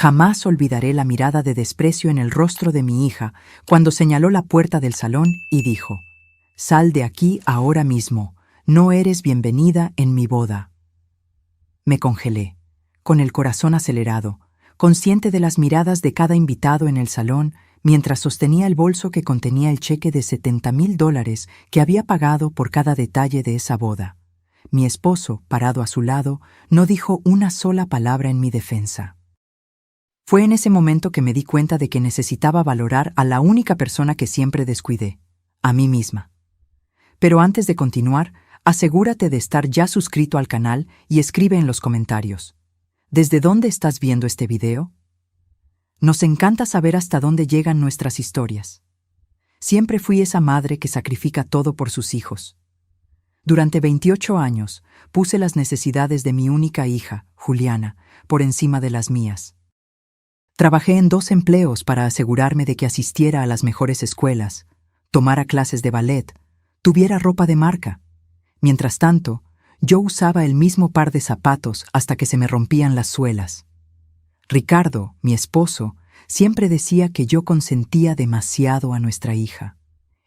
Jamás olvidaré la mirada de desprecio en el rostro de mi hija cuando señaló la puerta del salón y dijo: «Sal de aquí ahora mismo, no eres bienvenida en mi boda». Me congelé, con el corazón acelerado, consciente de las miradas de cada invitado en el salón mientras sostenía el bolso que contenía el cheque de $70,000 que había pagado por cada detalle de esa boda. Mi esposo, parado a su lado, no dijo una sola palabra en mi defensa. Fue en ese momento que me di cuenta de que necesitaba valorar a la única persona que siempre descuidé, a mí misma. Pero antes de continuar, asegúrate de estar ya suscrito al canal y escribe en los comentarios: ¿desde dónde estás viendo este video? Nos encanta saber hasta dónde llegan nuestras historias. Siempre fui esa madre que sacrifica todo por sus hijos. Durante 28 años puse las necesidades de mi única hija, Juliana, por encima de las mías. Trabajé en 2 empleos para asegurarme de que asistiera a las mejores escuelas, tomara clases de ballet, tuviera ropa de marca. Mientras tanto, yo usaba el mismo par de zapatos hasta que se me rompían las suelas. Ricardo, mi esposo, siempre decía que yo consentía demasiado a nuestra hija.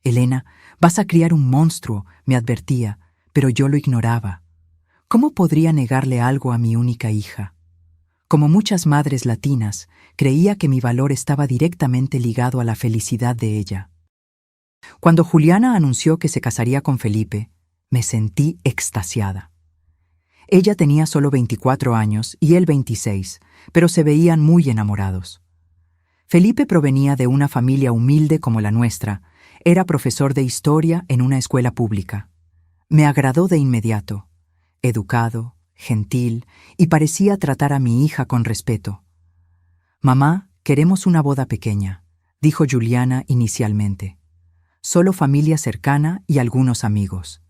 «Elena, vas a criar un monstruo», me advertía, pero yo lo ignoraba. ¿Cómo podría negarle algo a mi única hija? Como muchas madres latinas, creía que mi valor estaba directamente ligado a la felicidad de ella. Cuando Juliana anunció que se casaría con Felipe, me sentí extasiada. Ella tenía solo 24 años y él 26, pero se veían muy enamorados. Felipe provenía de una familia humilde como la nuestra, era profesor de historia en una escuela pública. Me agradó de inmediato, educado, gentil, y parecía tratar a mi hija con respeto. «Mamá, queremos una boda pequeña», dijo Juliana inicialmente. «Solo familia cercana y algunos amigos».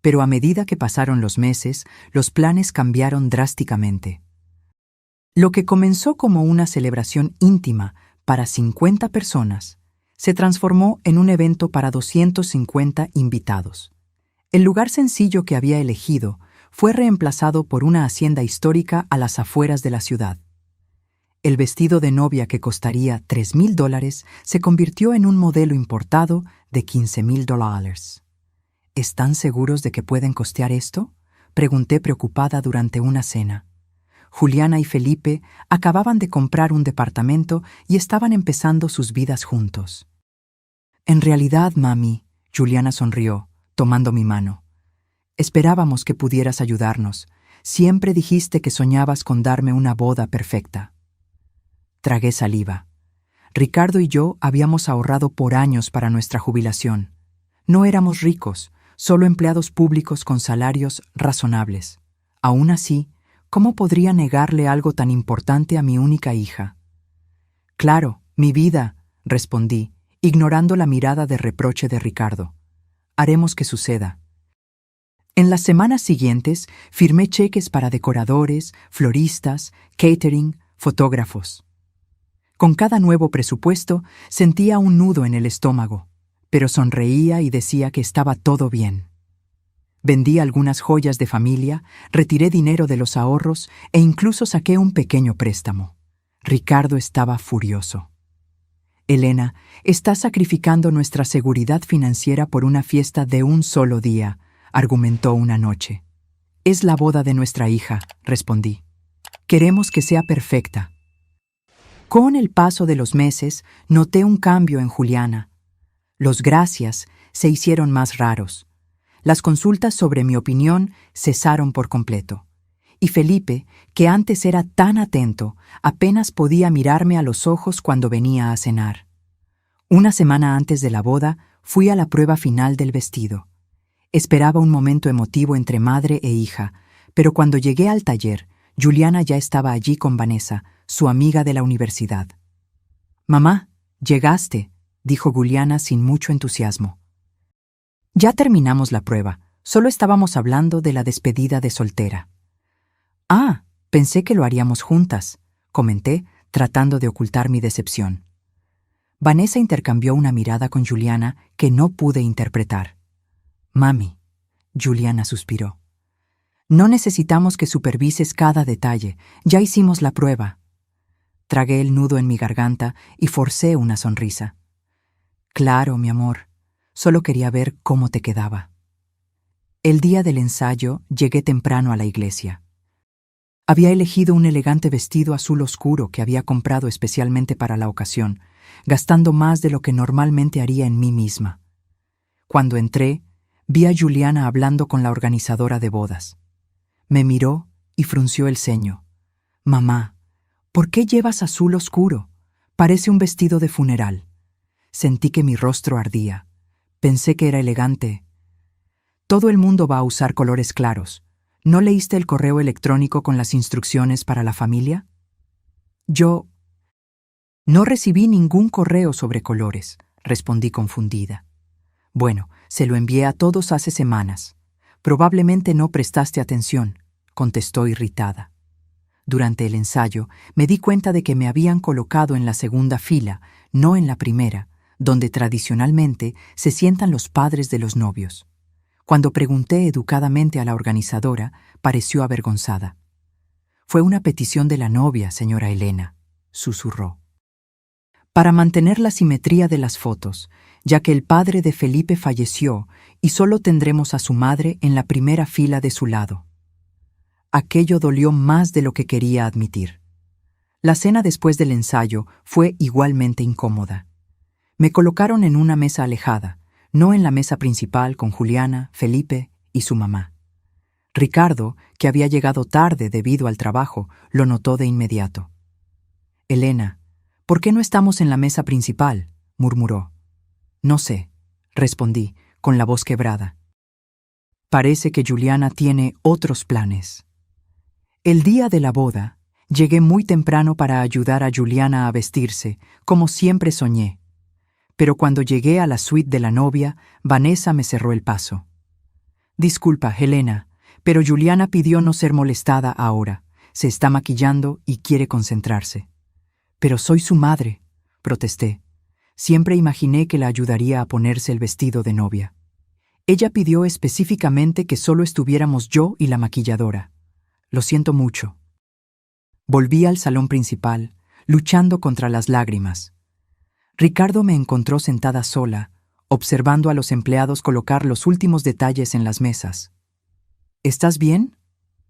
Pero a medida que pasaron los meses, los planes cambiaron drásticamente. Lo que comenzó como una celebración íntima para 50 personas, se transformó en un evento para 250 invitados. El lugar sencillo que había elegido fue reemplazado por una hacienda histórica a las afueras de la ciudad. El vestido de novia que costaría $3,000 se convirtió en un modelo importado de $15,000. «¿Están seguros de que pueden costear esto?», pregunté preocupada durante una cena. Juliana y Felipe acababan de comprar un departamento y estaban empezando sus vidas juntos. «En realidad, mami», Juliana sonrió, tomando mi mano. «Esperábamos que pudieras ayudarnos. Siempre dijiste que soñabas con darme una boda perfecta». Tragué saliva. Ricardo y yo habíamos ahorrado por años para nuestra jubilación. No éramos ricos, solo empleados públicos con salarios razonables. Aún así, ¿cómo podría negarle algo tan importante a mi única hija? «Claro, mi vida», respondí, ignorando la mirada de reproche de Ricardo. «Haremos que suceda». En las semanas siguientes, firmé cheques para decoradores, floristas, catering, fotógrafos. Con cada nuevo presupuesto, sentía un nudo en el estómago, pero sonreía y decía que estaba todo bien. Vendí algunas joyas de familia, retiré dinero de los ahorros e incluso saqué un pequeño préstamo. Ricardo estaba furioso. «Elena, estás sacrificando nuestra seguridad financiera por una fiesta de un solo día», argumentó una noche. «Es la boda de nuestra hija», respondí. «Queremos que sea perfecta». Con el paso de los meses, noté un cambio en Juliana. Los gracias se hicieron más raros. Las consultas sobre mi opinión cesaron por completo. Y Felipe, que antes era tan atento, apenas podía mirarme a los ojos cuando venía a cenar. Una semana antes de la boda, fui a la prueba final del vestido. Esperaba un momento emotivo entre madre e hija, pero cuando llegué al taller, Juliana ya estaba allí con Vanessa, su amiga de la universidad. «Mamá, llegaste», dijo Juliana sin mucho entusiasmo. «Ya terminamos la prueba, solo estábamos hablando de la despedida de soltera». «Ah, pensé que lo haríamos juntas», comenté, tratando de ocultar mi decepción. Vanessa intercambió una mirada con Juliana que no pude interpretar. «Mami», Juliana suspiró. «No necesitamos que supervises cada detalle, ya hicimos la prueba». Tragué el nudo en mi garganta y forcé una sonrisa. Claro, mi amor, solo quería ver cómo te quedaba. El día del ensayo llegué temprano a la iglesia. Había elegido un elegante vestido azul oscuro que había comprado especialmente para la ocasión, gastando más de lo que normalmente haría en mí misma. Cuando entré, vi a Juliana hablando con la organizadora de bodas. Me miró y frunció el ceño. «Mamá, ¿por qué llevas azul oscuro? Parece un vestido de funeral». Sentí que mi rostro ardía. Pensé que era elegante. Todo el mundo va a usar colores claros. ¿No leíste el correo electrónico con las instrucciones para la familia? Yo no recibí ningún correo sobre colores, respondí confundida. Bueno, se lo envié a todos hace semanas. Probablemente no prestaste atención, contestó irritada. Durante el ensayo, me di cuenta de que me habían colocado en la segunda fila, no en la primera, donde tradicionalmente se sientan los padres de los novios. Cuando pregunté educadamente a la organizadora, pareció avergonzada. «Fue una petición de la novia, señora Elena», susurró. «Para mantener la simetría de las fotos, ya que el padre de Felipe falleció y solo tendremos a su madre en la primera fila de su lado». Aquello dolió más de lo que quería admitir. La cena después del ensayo fue igualmente incómoda. Me colocaron en una mesa alejada, no en la mesa principal con Juliana, Felipe y su mamá. Ricardo, que había llegado tarde debido al trabajo, lo notó de inmediato. «Elena, ¿por qué no estamos en la mesa principal?», murmuró. «No sé», respondí, con la voz quebrada. «Parece que Juliana tiene otros planes». El día de la boda, llegué muy temprano para ayudar a Juliana a vestirse, como siempre soñé. Pero cuando llegué a la suite de la novia, Vanessa me cerró el paso. «Disculpa, Helena, pero Juliana pidió no ser molestada ahora. Se está maquillando y quiere concentrarse». «Pero soy su madre», protesté. Siempre imaginé que la ayudaría a ponerse el vestido de novia. Ella pidió específicamente que solo estuviéramos yo y la maquilladora. «Lo siento mucho». Volví al salón principal, luchando contra las lágrimas. Ricardo me encontró sentada sola, observando a los empleados colocar los últimos detalles en las mesas. «¿Estás bien?»,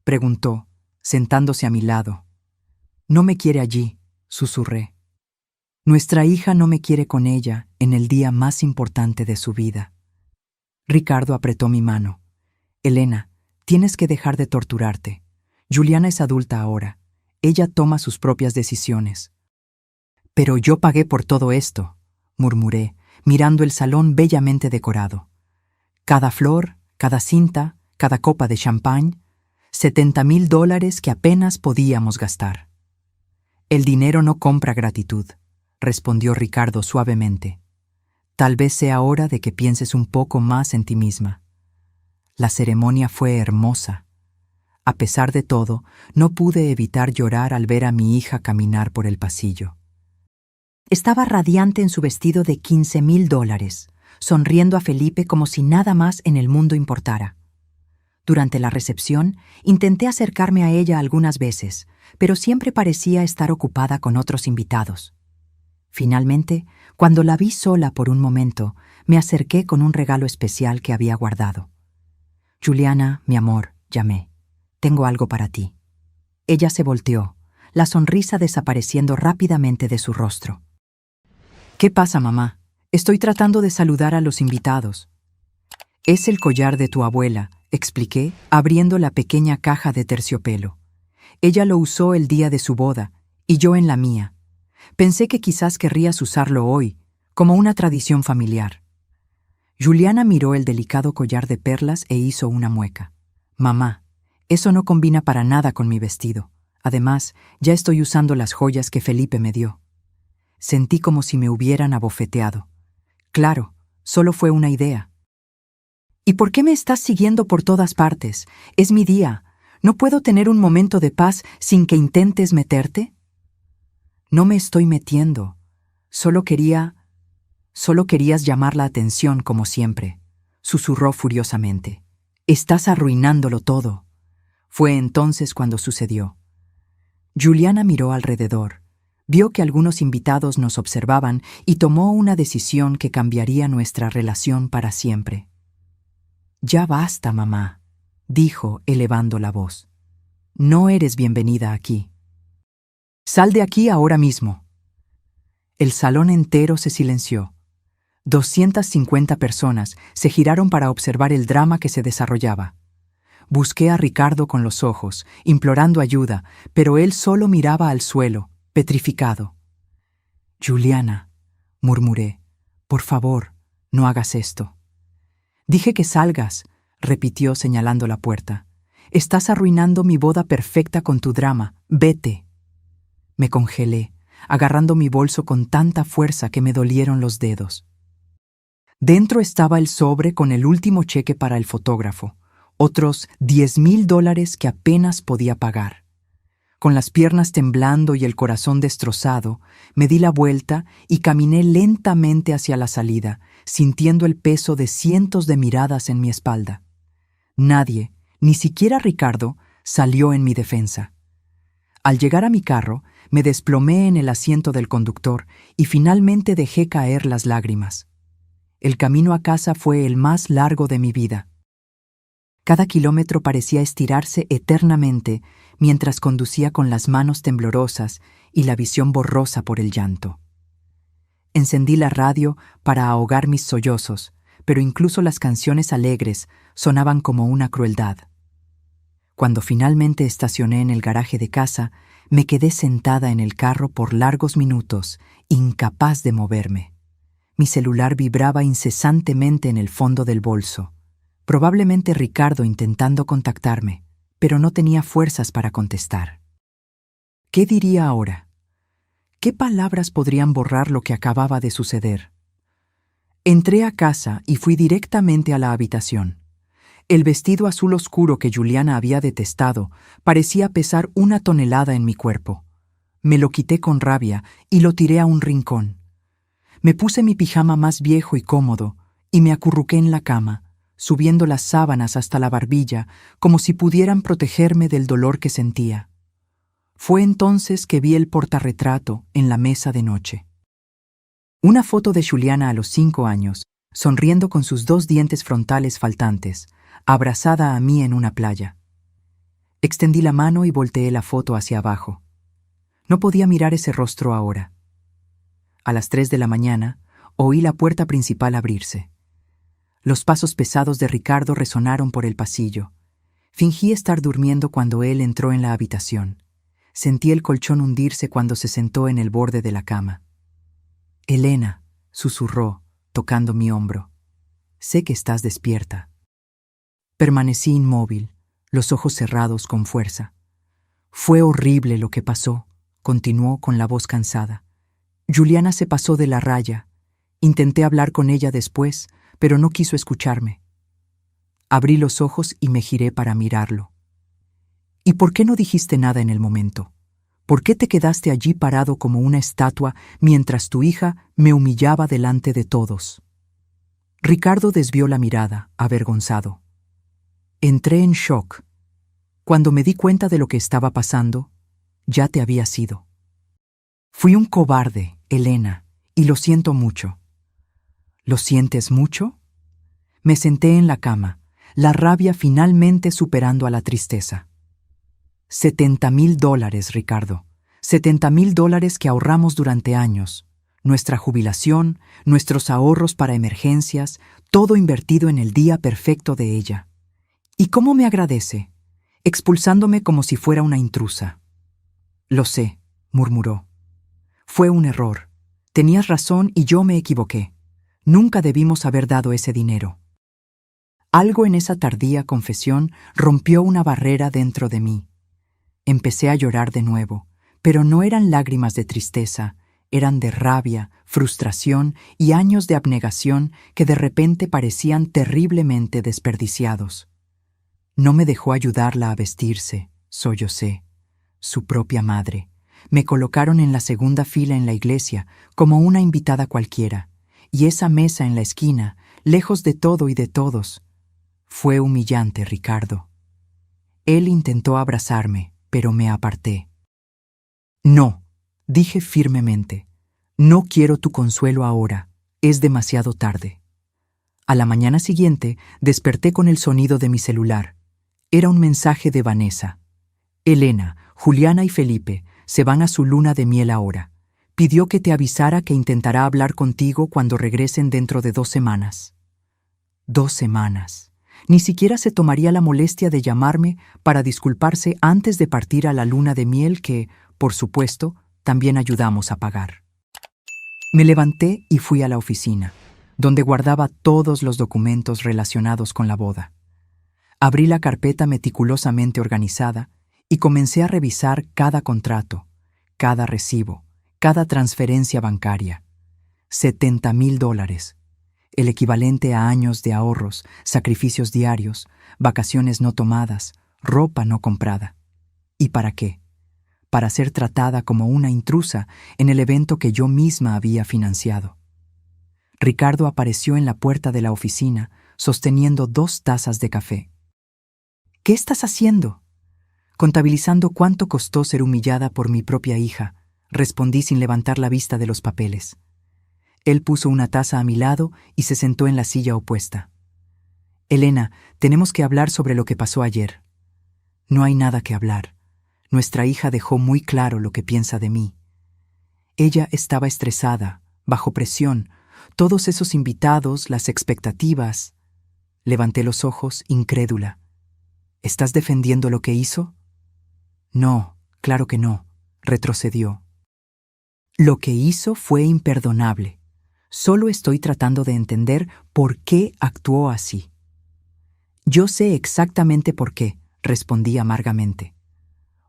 preguntó, sentándose a mi lado. «No me quiere allí», susurré. «Nuestra hija no me quiere con ella en el día más importante de su vida». Ricardo apretó mi mano. «Elena, tienes que dejar de torturarte. Juliana es adulta ahora. Ella toma sus propias decisiones». «Pero yo pagué por todo esto», murmuré, mirando el salón bellamente decorado. Cada flor, cada cinta, cada copa de champán, $70,000 que apenas podíamos gastar. «El dinero no compra gratitud», respondió Ricardo suavemente. «Tal vez sea hora de que pienses un poco más en ti misma». La ceremonia fue hermosa. A pesar de todo, no pude evitar llorar al ver a mi hija caminar por el pasillo. Estaba radiante en su vestido de $15,000, sonriendo a Felipe como si nada más en el mundo importara. Durante la recepción, intenté acercarme a ella algunas veces, pero siempre parecía estar ocupada con otros invitados. Finalmente, cuando la vi sola por un momento, me acerqué con un regalo especial que había guardado. «Juliana, mi amor», llamé. «Tengo algo para ti». Ella se volteó, la sonrisa desapareciendo rápidamente de su rostro. «¿Qué pasa, mamá? Estoy tratando de saludar a los invitados». «Es el collar de tu abuela», expliqué, abriendo la pequeña caja de terciopelo. «Ella lo usó el día de su boda, y yo en la mía. Pensé que quizás querrías usarlo hoy, como una tradición familiar». Juliana miró el delicado collar de perlas e hizo una mueca. «Mamá, eso no combina para nada con mi vestido. Además, ya estoy usando las joyas que Felipe me dio». Sentí como si me hubieran abofeteado. «Claro, solo fue una idea». «¿Y por qué me estás siguiendo por todas partes? Es mi día. ¿No puedo tener un momento de paz sin que intentes meterte?» «No me estoy metiendo. Solo querías llamar la atención como siempre», susurró furiosamente. «Estás arruinándolo todo». Fue entonces cuando sucedió. Juliana miró alrededor. Vio que algunos invitados nos observaban y tomó una decisión que cambiaría nuestra relación para siempre. «Ya basta, mamá», dijo, elevando la voz. «No eres bienvenida aquí. Sal de aquí ahora mismo». El salón entero se silenció. 250 personas se giraron para observar el drama que se desarrollaba. Busqué a Ricardo con los ojos, implorando ayuda, pero él solo miraba al suelo, petrificado. «Juliana», murmuré, «por favor, no hagas esto». «Dije que salgas», repitió señalando la puerta. «Estás arruinando mi boda perfecta con tu drama. Vete». Me congelé, agarrando mi bolso con tanta fuerza que me dolieron los dedos. Dentro estaba el sobre con el último cheque para el fotógrafo, otros $10,000 que apenas podía pagar. Con las piernas temblando y el corazón destrozado, me di la vuelta y caminé lentamente hacia la salida, sintiendo el peso de cientos de miradas en mi espalda. Nadie, ni siquiera Ricardo, salió en mi defensa. Al llegar a mi carro, me desplomé en el asiento del conductor y finalmente dejé caer las lágrimas. El camino a casa fue el más largo de mi vida. Cada kilómetro parecía estirarse eternamente mientras conducía con las manos temblorosas y la visión borrosa por el llanto. Encendí la radio para ahogar mis sollozos, pero incluso las canciones alegres sonaban como una crueldad. Cuando finalmente estacioné en el garaje de casa, me quedé sentada en el carro por largos minutos, incapaz de moverme. Mi celular vibraba incesantemente en el fondo del bolso. Probablemente Ricardo intentando contactarme, pero no tenía fuerzas para contestar. ¿Qué diría ahora? ¿Qué palabras podrían borrar lo que acababa de suceder? Entré a casa y fui directamente a la habitación. El vestido azul oscuro que Juliana había detestado parecía pesar 1 tonelada en mi cuerpo. Me lo quité con rabia y lo tiré a un rincón. Me puse mi pijama más viejo y cómodo y me acurruqué en la cama, subiendo las sábanas hasta la barbilla como si pudieran protegerme del dolor que sentía. Fue entonces que vi el portarretrato en la mesa de noche. Una foto de Juliana a los 5 años, sonriendo con sus 2 dientes frontales faltantes, abrazada a mí en una playa. Extendí la mano y volteé la foto hacia abajo. No podía mirar ese rostro ahora. A las 3 de la mañana, oí la puerta principal abrirse. Los pasos pesados de Ricardo resonaron por el pasillo. Fingí estar durmiendo cuando él entró en la habitación. Sentí el colchón hundirse cuando se sentó en el borde de la cama. «Elena», susurró, tocando mi hombro. «Sé que estás despierta». Permanecí inmóvil, los ojos cerrados con fuerza. «Fue horrible lo que pasó», continuó con la voz cansada. «Juliana se pasó de la raya. Intenté hablar con ella después, pero no quiso escucharme». Abrí los ojos y me giré para mirarlo. «¿Y por qué no dijiste nada en el momento? ¿Por qué te quedaste allí parado como una estatua mientras tu hija me humillaba delante de todos?» Ricardo desvió la mirada, avergonzado. Entré en shock. Cuando me di cuenta de lo que estaba pasando, ya te habías ido. «Fui un cobarde, Elena, y lo siento mucho». «¿Lo sientes mucho?» Me senté en la cama, la rabia finalmente superando a la tristeza. $70,000, Ricardo. $70,000 que ahorramos durante años. Nuestra jubilación, nuestros ahorros para emergencias, todo invertido en el día perfecto de ella. ¿Y cómo me agradece? Expulsándome como si fuera una intrusa. «Lo sé», murmuró. «Fue un error. Tenías razón y yo me equivoqué. Nunca debimos haber dado ese dinero». Algo en esa tardía confesión rompió una barrera dentro de mí. Empecé a llorar de nuevo, pero no eran lágrimas de tristeza, eran de rabia, frustración y años de abnegación que de repente parecían terriblemente desperdiciados. No me dejó ayudarla a vestirse, sollocé. Su propia madre. Me colocaron en la segunda fila en la iglesia, como una invitada cualquiera, y esa mesa en la esquina, lejos de todo y de todos. Fue humillante, Ricardo. Él intentó abrazarme, pero me aparté. «No», Dije firmemente, no quiero tu consuelo ahora, es demasiado tarde. A la mañana siguiente desperté con el sonido de mi celular. Era un mensaje de Vanessa. Elena, Juliana y Felipe se van a su luna de miel ahora. Pidió que te avisara que intentará hablar contigo cuando regresen dentro de 2 semanas. 2 semanas. Ni siquiera se tomaría la molestia de llamarme para disculparse antes de partir a la luna de miel que, por supuesto, también ayudamos a pagar. Me levanté y fui a la oficina, donde guardaba todos los documentos relacionados con la boda. Abrí la carpeta meticulosamente organizada y comencé a revisar cada contrato, cada recibo, cada transferencia bancaria. $70,000, el equivalente a años de ahorros, sacrificios diarios, vacaciones no tomadas, ropa no comprada. ¿Y para qué? Para ser tratada como una intrusa en el evento que yo misma había financiado. Ricardo apareció en la puerta de la oficina, sosteniendo 2 tazas de café. ¿Qué estás haciendo? Contabilizando cuánto costó ser humillada por mi propia hija, respondí sin levantar la vista de los papeles. Él puso una taza a mi lado y se sentó en la silla opuesta. Elena, tenemos que hablar sobre lo que pasó ayer. No hay nada que hablar. Nuestra hija dejó muy claro lo que piensa de mí. Ella estaba estresada, bajo presión, todos esos invitados, las expectativas. Levanté los ojos, incrédula. ¿Estás defendiendo lo que hizo? No, claro que no, retrocedió. Lo que hizo fue imperdonable. Solo estoy tratando de entender por qué actuó así. Yo sé exactamente por qué, respondí amargamente.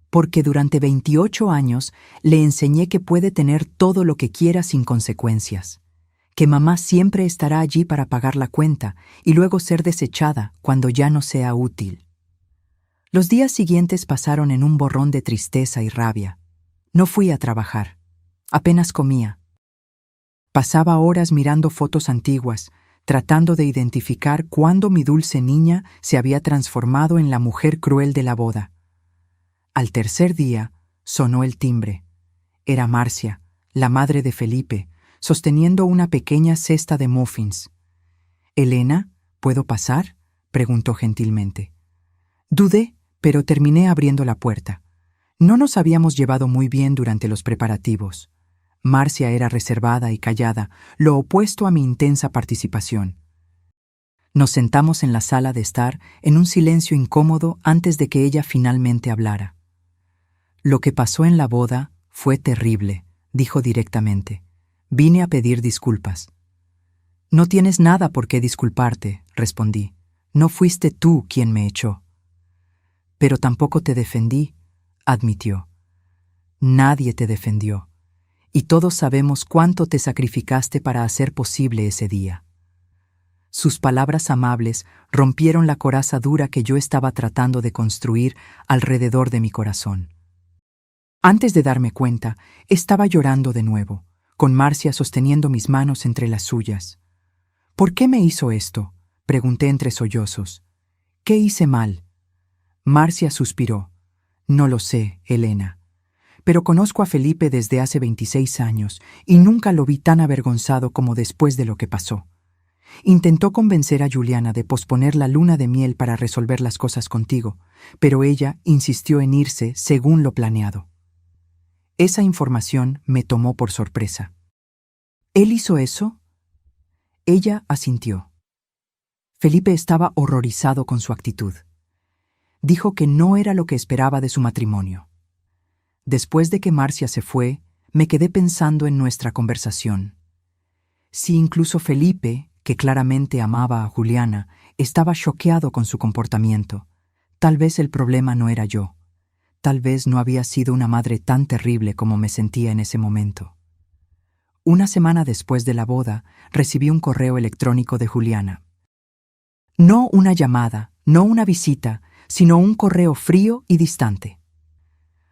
Porque durante 28 años le enseñé que puede tener todo lo que quiera sin consecuencias, que mamá siempre estará allí para pagar la cuenta y luego ser desechada cuando ya no sea útil. Los días siguientes pasaron en un borrón de tristeza y rabia. No fui a trabajar. Apenas comía. Pasaba horas mirando fotos antiguas, tratando de identificar cuándo mi dulce niña se había transformado en la mujer cruel de la boda. Al tercer día, sonó el timbre. Era Marcia, la madre de Felipe, sosteniendo una pequeña cesta de muffins. «Elena, ¿puedo pasar?», preguntó gentilmente. Dudé, pero terminé abriendo la puerta. No nos habíamos llevado muy bien durante los preparativos. Marcia era reservada y callada, lo opuesto a mi intensa participación. Nos sentamos en la sala de estar en un silencio incómodo antes de que ella finalmente hablara. «Lo que pasó en la boda fue terrible», dijo directamente. «Vine a pedir disculpas». «No tienes nada por qué disculparte», respondí. «No fuiste tú quien me echó». «Pero tampoco te defendí», admitió. «Nadie te defendió. Y todos sabemos cuánto te sacrificaste para hacer posible ese día». Sus palabras amables rompieron la coraza dura que yo estaba tratando de construir alrededor de mi corazón. Antes de darme cuenta, estaba llorando de nuevo, con Marcia sosteniendo mis manos entre las suyas. «¿Por qué me hizo esto?», pregunté entre sollozos. «¿Qué hice mal?». Marcia suspiró. «No lo sé, Elena. Pero conozco a Felipe desde hace 26 años y nunca lo vi tan avergonzado como después de lo que pasó. Intentó convencer a Juliana de posponer la luna de miel para resolver las cosas contigo, pero ella insistió en irse según lo planeado». Esa información me tomó por sorpresa. «¿Él hizo eso?». Ella asintió. Felipe estaba horrorizado con su actitud. Dijo que no era lo que esperaba de su matrimonio. Después de que Marcia se fue, me quedé pensando en nuestra conversación. Si incluso Felipe, que claramente amaba a Juliana, estaba choqueado con su comportamiento, tal vez el problema no era yo. Tal vez no había sido una madre tan terrible como me sentía en ese momento. Una semana después de la boda, recibí un correo electrónico de Juliana. No una llamada, no una visita, sino un correo frío y distante.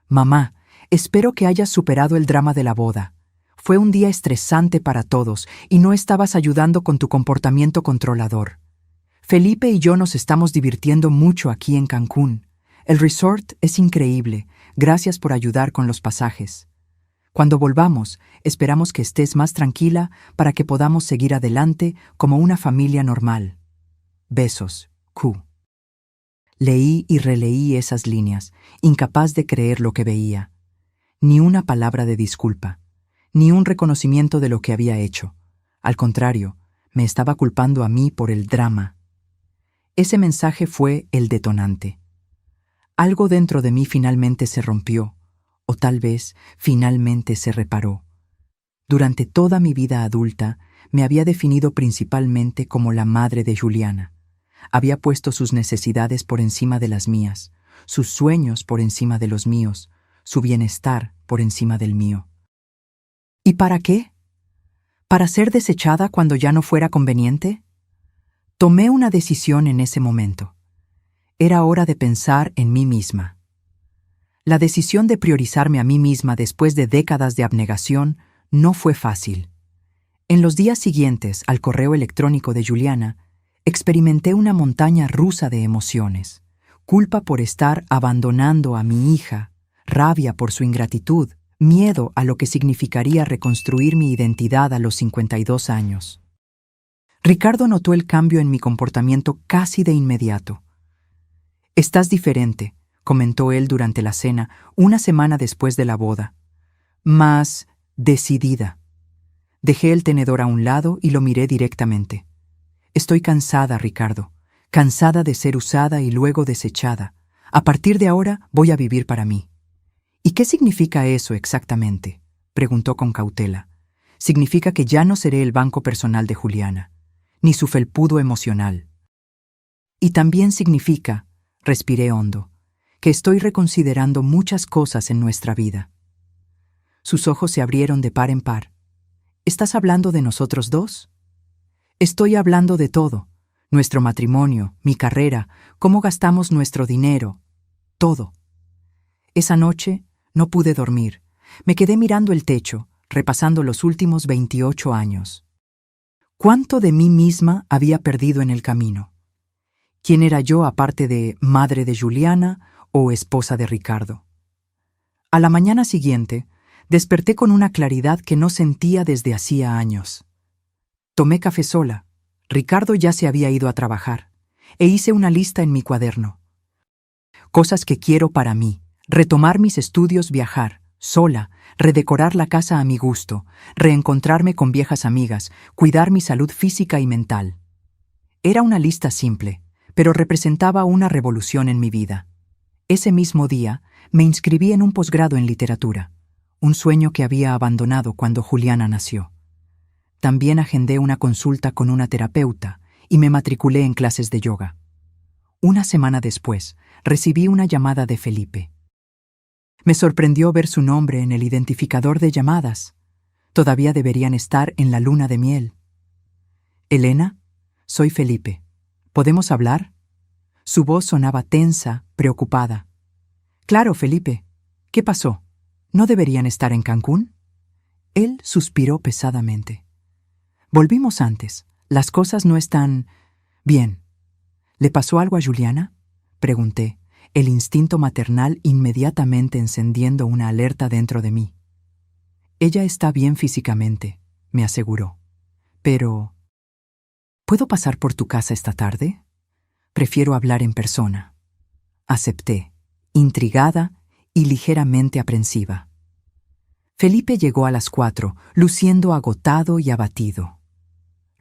«Mamá, espero que hayas superado el drama de la boda. Fue un día estresante para todos y no estabas ayudando con tu comportamiento controlador. Felipe y yo nos estamos divirtiendo mucho aquí en Cancún. El resort es increíble. Gracias por ayudar con los pasajes. Cuando volvamos, esperamos que estés más tranquila para que podamos seguir adelante como una familia normal. Besos, Q. Leí y releí esas líneas, incapaz de creer lo que veía. Ni una palabra de disculpa, ni un reconocimiento de lo que había hecho. Al contrario, me estaba culpando a mí por el drama. Ese mensaje fue el detonante. Algo dentro de mí finalmente se rompió, o tal vez finalmente se reparó. Durante toda mi vida adulta me había definido principalmente como la madre de Juliana. Había puesto sus necesidades por encima de las mías, sus sueños por encima de los míos, su bienestar por encima del mío. ¿Y para qué? ¿Para ser desechada cuando ya no fuera conveniente? Tomé una decisión en ese momento. Era hora de pensar en mí misma. La decisión de priorizarme a mí misma después de décadas de abnegación no fue fácil. En los días siguientes al correo electrónico de Juliana, experimenté una montaña rusa de emociones. Culpa por estar abandonando a mi hija, rabia por su ingratitud, miedo a lo que significaría reconstruir mi identidad a los 52 años. Ricardo notó el cambio en mi comportamiento casi de inmediato. «Estás diferente», comentó él durante la cena, una semana después de la boda. «Más decidida». Dejé el tenedor a un lado y lo miré directamente. «Estoy cansada, Ricardo, cansada de ser usada y luego desechada. A partir de ahora voy a vivir para mí». «¿Y qué significa eso exactamente?», preguntó con cautela. «Significa que ya no seré el banco personal de Juliana, ni su felpudo emocional. Y también significa», respiré hondo, «que estoy reconsiderando muchas cosas en nuestra vida». Sus ojos se abrieron de par en par. «¿Estás hablando de nosotros dos?» «Estoy hablando de todo. Nuestro matrimonio, mi carrera, cómo gastamos nuestro dinero, todo». Esa noche no pude dormir. Me quedé mirando el techo, repasando los últimos 28 años. ¿Cuánto de mí misma había perdido en el camino? ¿Quién era yo aparte de madre de Juliana o esposa de Ricardo? A la mañana siguiente, desperté con una claridad que no sentía desde hacía años. Tomé café sola. Ricardo ya se había ido a trabajar, e hice una lista en mi cuaderno. Cosas que quiero para mí: retomar mis estudios, viajar, sola, redecorar la casa a mi gusto, reencontrarme con viejas amigas, cuidar mi salud física y mental. Era una lista simple, pero representaba una revolución en mi vida. Ese mismo día, me inscribí en un posgrado en literatura, un sueño que había abandonado cuando Juliana nació. También agendé una consulta con una terapeuta y me matriculé en clases de yoga. Una semana después, recibí una llamada de Felipe. Me sorprendió ver su nombre en el identificador de llamadas. Todavía deberían estar en la luna de miel. «Elena, soy Felipe. ¿Podemos hablar?». Su voz sonaba tensa, preocupada. «Claro, Felipe. ¿Qué pasó? ¿No deberían estar en Cancún?». Él suspiró pesadamente. «Volvimos antes. Las cosas no están bien». «¿Le pasó algo a Juliana?», pregunté, el instinto maternal inmediatamente encendiendo una alerta dentro de mí. «Ella está bien físicamente», me aseguró. «Pero... ¿puedo pasar por tu casa esta tarde? Prefiero hablar en persona». Acepté, intrigada y ligeramente aprensiva. Felipe llegó a las 4, luciendo agotado y abatido.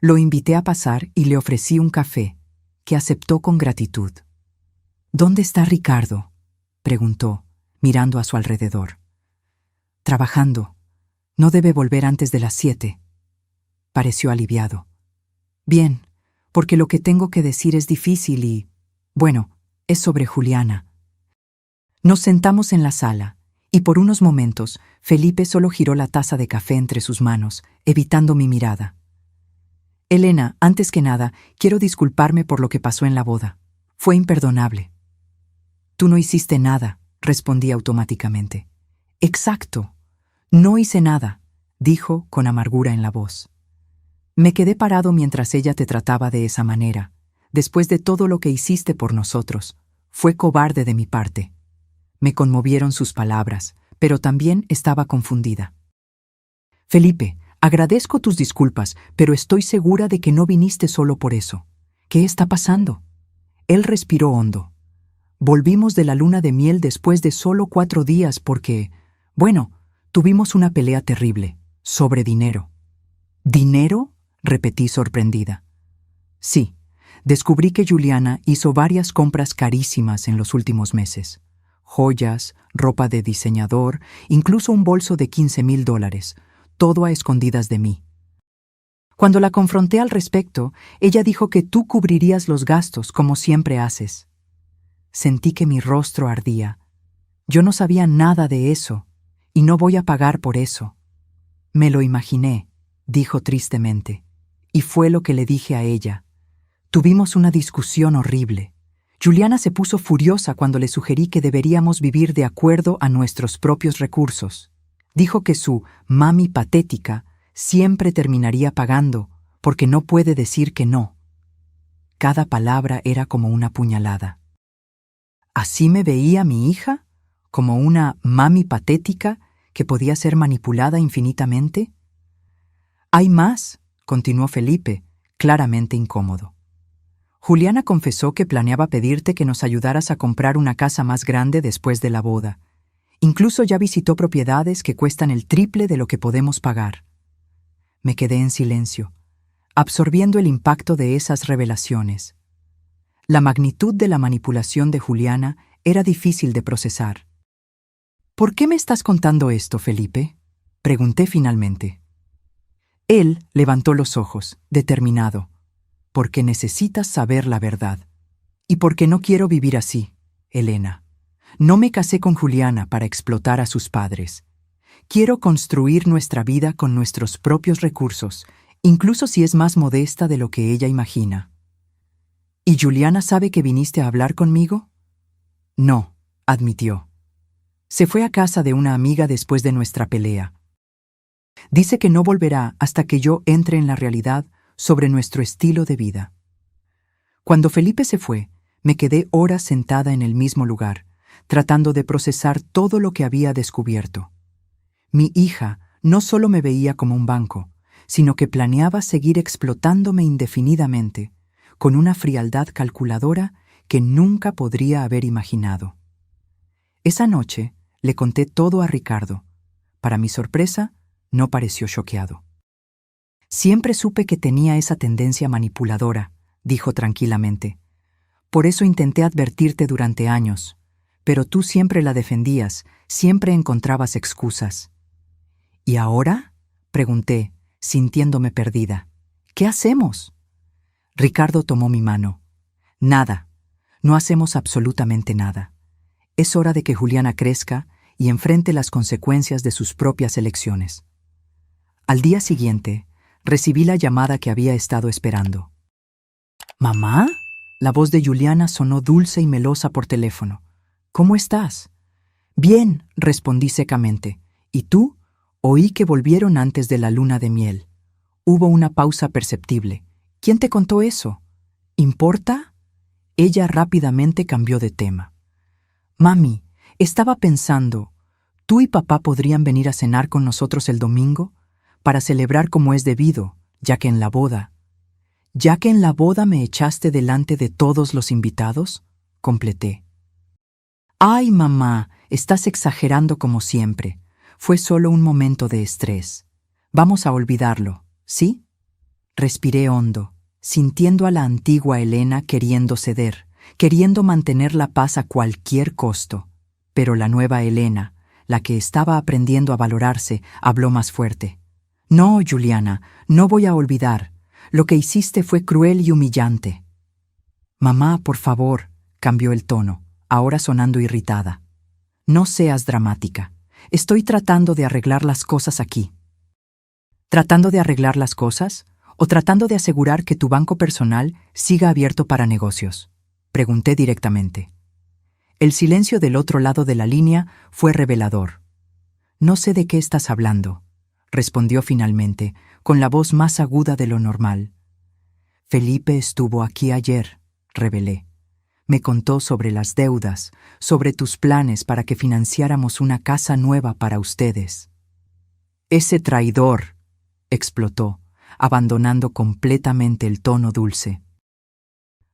Lo invité a pasar y le ofrecí un café, que aceptó con gratitud. «¿Dónde está Ricardo?», preguntó, mirando a su alrededor. «Trabajando. No debe volver antes de las 7». Pareció aliviado. «Bien, porque lo que tengo que decir es difícil y, bueno, es sobre Juliana». Nos sentamos en la sala, y por unos momentos Felipe solo giró la taza de café entre sus manos, evitando mi mirada. «Elena, antes que nada, quiero disculparme por lo que pasó en la boda. Fue imperdonable». «Tú no hiciste nada», respondí automáticamente. «Exacto. No hice nada», dijo con amargura en la voz. «Me quedé parado mientras ella te trataba de esa manera, después de todo lo que hiciste por nosotros. Fue cobarde de mi parte». Me conmovieron sus palabras, pero también estaba confundida. Felipe, agradezco tus disculpas, pero estoy segura de que no viniste solo por eso. ¿Qué está pasando? Él respiró hondo. Volvimos de la luna de miel después de solo 4 días porque, bueno, tuvimos una pelea terrible, sobre dinero. ¿Dinero?, repetí sorprendida. Sí, descubrí que Juliana hizo varias compras carísimas en los últimos meses. Joyas, ropa de diseñador, incluso un bolso de $15,000, todo a escondidas de mí. Cuando la confronté al respecto, ella dijo que tú cubrirías los gastos como siempre haces. Sentí que mi rostro ardía. Yo no sabía nada de eso, y no voy a pagar por eso. Me lo imaginé, dijo tristemente, y fue lo que le dije a ella. Tuvimos una discusión horrible. Juliana se puso furiosa cuando le sugerí que deberíamos vivir de acuerdo a nuestros propios recursos. Dijo que su mami patética siempre terminaría pagando, porque no puede decir que no. Cada palabra era como una puñalada. ¿Así me veía mi hija? ¿Como una mami patética que podía ser manipulada infinitamente? Hay más, continuó Felipe, claramente incómodo. Juliana confesó que planeaba pedirte que nos ayudaras a comprar una casa más grande después de la boda. Incluso ya visitó propiedades que cuestan el triple de lo que podemos pagar. Me quedé en silencio, absorbiendo el impacto de esas revelaciones. La magnitud de la manipulación de Juliana era difícil de procesar. ¿Por qué me estás contando esto, Felipe?, pregunté finalmente. Él levantó los ojos, determinado. Porque necesitas saber la verdad. Y porque no quiero vivir así, Elena. No me casé con Juliana para explotar a sus padres. Quiero construir nuestra vida con nuestros propios recursos, incluso si es más modesta de lo que ella imagina. ¿Y Juliana sabe que viniste a hablar conmigo? No, admitió. Se fue a casa de una amiga después de nuestra pelea. Dice que no volverá hasta que yo entre en la realidad sobre nuestro estilo de vida. Cuando Felipe se fue, me quedé horas sentada en el mismo lugar, tratando de procesar todo lo que había descubierto. Mi hija no solo me veía como un banco, sino que planeaba seguir explotándome indefinidamente, con una frialdad calculadora que nunca podría haber imaginado. Esa noche le conté todo a Ricardo. Para mi sorpresa, no pareció choqueado. Siempre supe que tenía esa tendencia manipuladora, dijo tranquilamente. Por eso intenté advertirte durante años, pero tú siempre la defendías, siempre encontrabas excusas. ¿Y ahora?, pregunté, sintiéndome perdida. ¿Qué hacemos? Ricardo tomó mi mano. Nada. No hacemos absolutamente nada. Es hora de que Juliana crezca y enfrente las consecuencias de sus propias elecciones. Al día siguiente, recibí la llamada que había estado esperando. ¿Mamá? La voz de Juliana sonó dulce y melosa por teléfono. ¿Cómo estás? Bien, respondí secamente. ¿Y tú? Oí que volvieron antes de la luna de miel. Hubo una pausa perceptible. ¿Quién te contó eso? ¿Importa? Ella rápidamente cambió de tema. Mami, estaba pensando, ¿tú y papá podrían venir a cenar con nosotros el domingo? Para celebrar como es debido, ya que en la boda me echaste delante de todos los invitados, completé. Ay, mamá, estás exagerando como siempre. Fue solo un momento de estrés. Vamos a olvidarlo, ¿sí? Respiré hondo, sintiendo a la antigua Elena queriendo ceder, queriendo mantener la paz a cualquier costo. Pero la nueva Elena, la que estaba aprendiendo a valorarse, habló más fuerte. No, Juliana, no voy a olvidar. Lo que hiciste fue cruel y humillante. Mamá, por favor, cambió el tono, ahora sonando irritada. No seas dramática. Estoy tratando de arreglar las cosas aquí. ¿Tratando de arreglar las cosas? ¿O tratando de asegurar que tu banco personal siga abierto para negocios? Pregunté directamente. El silencio del otro lado de la línea fue revelador. No sé de qué estás hablando, respondió finalmente, con la voz más aguda de lo normal. Felipe estuvo aquí ayer, revelé. Me contó sobre las deudas, sobre tus planes para que financiáramos una casa nueva para ustedes. Ese traidor, explotó, abandonando completamente el tono dulce.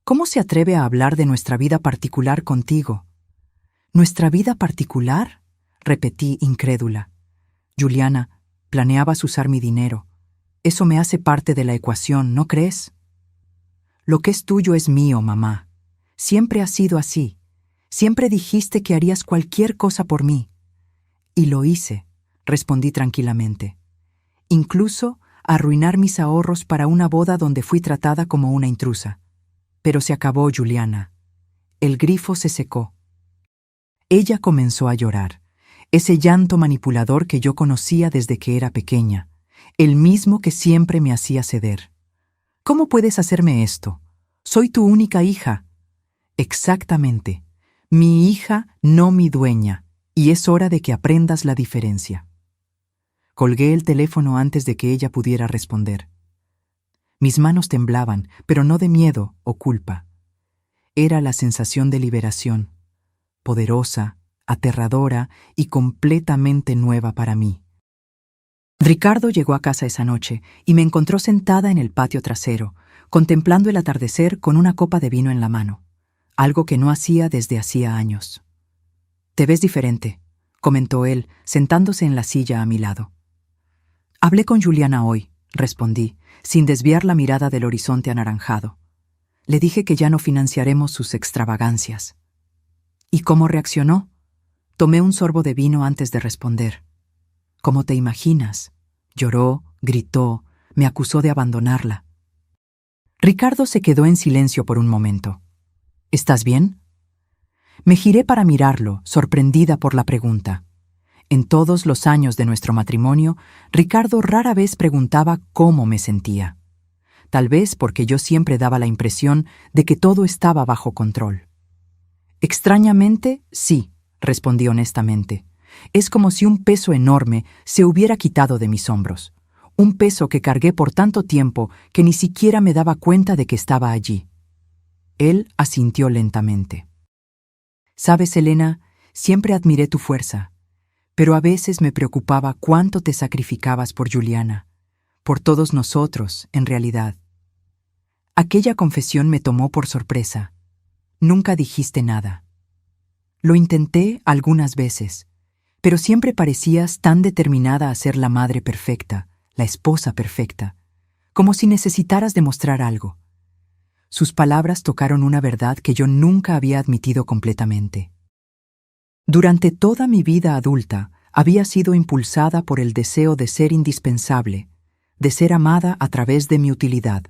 ¿Cómo se atreve a hablar de nuestra vida particular contigo? ¿Nuestra vida particular? Repetí, incrédula. Juliana, planeabas usar mi dinero. Eso me hace parte de la ecuación, ¿no crees? Lo que es tuyo es mío, mamá. Siempre ha sido así. Siempre dijiste que harías cualquier cosa por mí. Y lo hice, respondí tranquilamente. Incluso arruinar mis ahorros para una boda donde fui tratada como una intrusa. Pero se acabó, Juliana. El grifo se secó. Ella comenzó a llorar, ese llanto manipulador que yo conocía desde que era pequeña, el mismo que siempre me hacía ceder. ¿Cómo puedes hacerme esto? Soy tu única hija. Exactamente. Mi hija, no mi dueña, y es hora de que aprendas la diferencia. Colgué el teléfono antes de que ella pudiera responder. Mis manos temblaban, pero no de miedo o culpa. Era la sensación de liberación, poderosa, aterradora y completamente nueva para mí. Ricardo llegó a casa esa noche y me encontró sentada en el patio trasero, contemplando el atardecer con una copa de vino en la mano, algo que no hacía desde hacía años. «Te ves diferente», comentó él, sentándose en la silla a mi lado. «Hablé con Juliana hoy», respondí, sin desviar la mirada del horizonte anaranjado. Le dije que ya no financiaremos sus extravagancias. ¿Y cómo reaccionó? Tomé un sorbo de vino antes de responder. ¿Cómo te imaginas? Lloró, gritó, me acusó de abandonarla. Ricardo se quedó en silencio por un momento. ¿Estás bien? Me giré para mirarlo, sorprendida por la pregunta. En todos los años de nuestro matrimonio, Ricardo rara vez preguntaba cómo me sentía. Tal vez porque yo siempre daba la impresión de que todo estaba bajo control. Extrañamente, sí, respondí honestamente. Es como si un peso enorme se hubiera quitado de mis hombros. Un peso que cargué por tanto tiempo que ni siquiera me daba cuenta de que estaba allí. Él asintió lentamente. Sabes, Elena, siempre admiré tu fuerza, pero a veces me preocupaba cuánto te sacrificabas por Juliana, por todos nosotros, en realidad. Aquella confesión me tomó por sorpresa. Nunca dijiste nada. Lo intenté algunas veces, pero siempre parecías tan determinada a ser la madre perfecta, la esposa perfecta, como si necesitaras demostrar algo. Sus palabras tocaron una verdad que yo nunca había admitido completamente. Durante toda mi vida adulta, había sido impulsada por el deseo de ser indispensable, de ser amada a través de mi utilidad.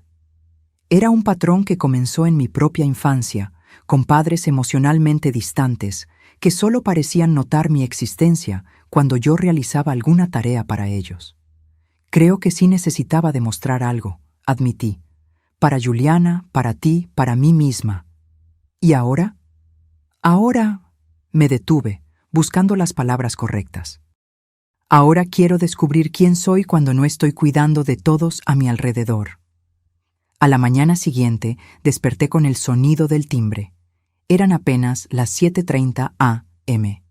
Era un patrón que comenzó en mi propia infancia, con padres emocionalmente distantes, que solo parecían notar mi existencia cuando yo realizaba alguna tarea para ellos. Creo que sí necesitaba demostrar algo, admití. Para Juliana, para ti, para mí misma. ¿Y ahora? Ahora me detuve, buscando las palabras correctas. Ahora quiero descubrir quién soy cuando no estoy cuidando de todos a mi alrededor. A la mañana siguiente desperté con el sonido del timbre. Eran apenas las 7:30 a.m.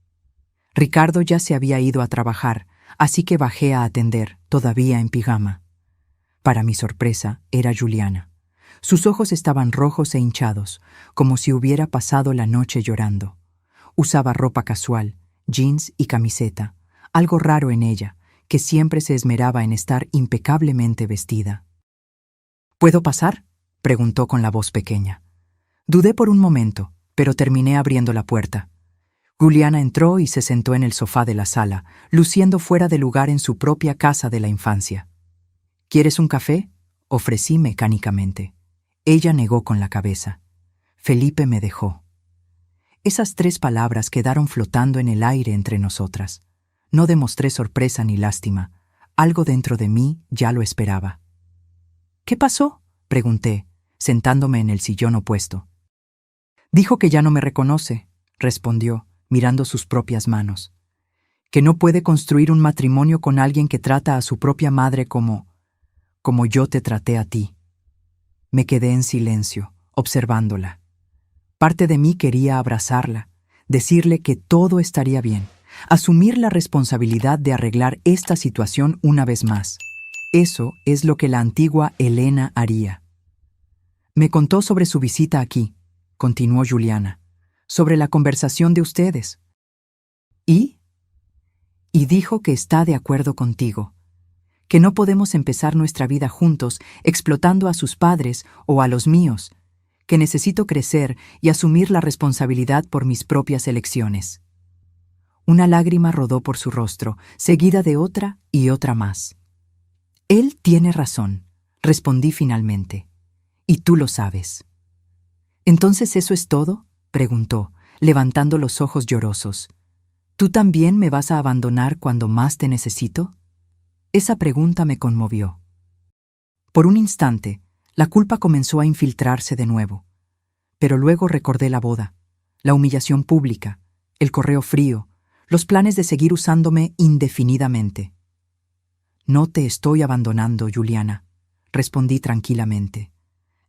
Ricardo ya se había ido a trabajar, así que bajé a atender, todavía en pijama. Para mi sorpresa, era Juliana. Sus ojos estaban rojos e hinchados, como si hubiera pasado la noche llorando. Usaba ropa casual, jeans y camiseta, algo raro en ella, que siempre se esmeraba en estar impecablemente vestida. ¿Puedo pasar?, preguntó con la voz pequeña. Dudé por un momento, pero terminé abriendo la puerta. Juliana entró y se sentó en el sofá de la sala, luciendo fuera de lugar en su propia casa de la infancia. ¿Quieres un café?, ofrecí mecánicamente. Ella negó con la cabeza. Felipe me dejó. Esas 3 palabras quedaron flotando en el aire entre nosotras. No demostré sorpresa ni lástima. Algo dentro de mí ya lo esperaba. ¿Qué pasó?, pregunté, sentándome en el sillón opuesto. Dijo que ya no me reconoce, respondió, mirando sus propias manos. Que no puede construir un matrimonio con alguien que trata a su propia madre como yo te traté a ti. Me quedé en silencio, observándola. Parte de mí quería abrazarla, decirle que todo estaría bien, asumir la responsabilidad de arreglar esta situación una vez más. Eso es lo que la antigua Elena haría. Me contó sobre su visita aquí, continuó Juliana, sobre la conversación de ustedes. ¿Y? Y dijo que está de acuerdo contigo, que no podemos empezar nuestra vida juntos explotando a sus padres o a los míos, que necesito crecer y asumir la responsabilidad por mis propias elecciones. Una lágrima rodó por su rostro, seguida de otra y otra más. Él tiene razón, respondí finalmente. Y tú lo sabes. ¿Entonces eso es todo?, preguntó, levantando los ojos llorosos. ¿Tú también me vas a abandonar cuando más te necesito? Esa pregunta me conmovió. Por un instante, la culpa comenzó a infiltrarse de nuevo. Pero luego recordé la boda, la humillación pública, el correo frío, los planes de seguir usándome indefinidamente. No te estoy abandonando, Juliana, respondí tranquilamente.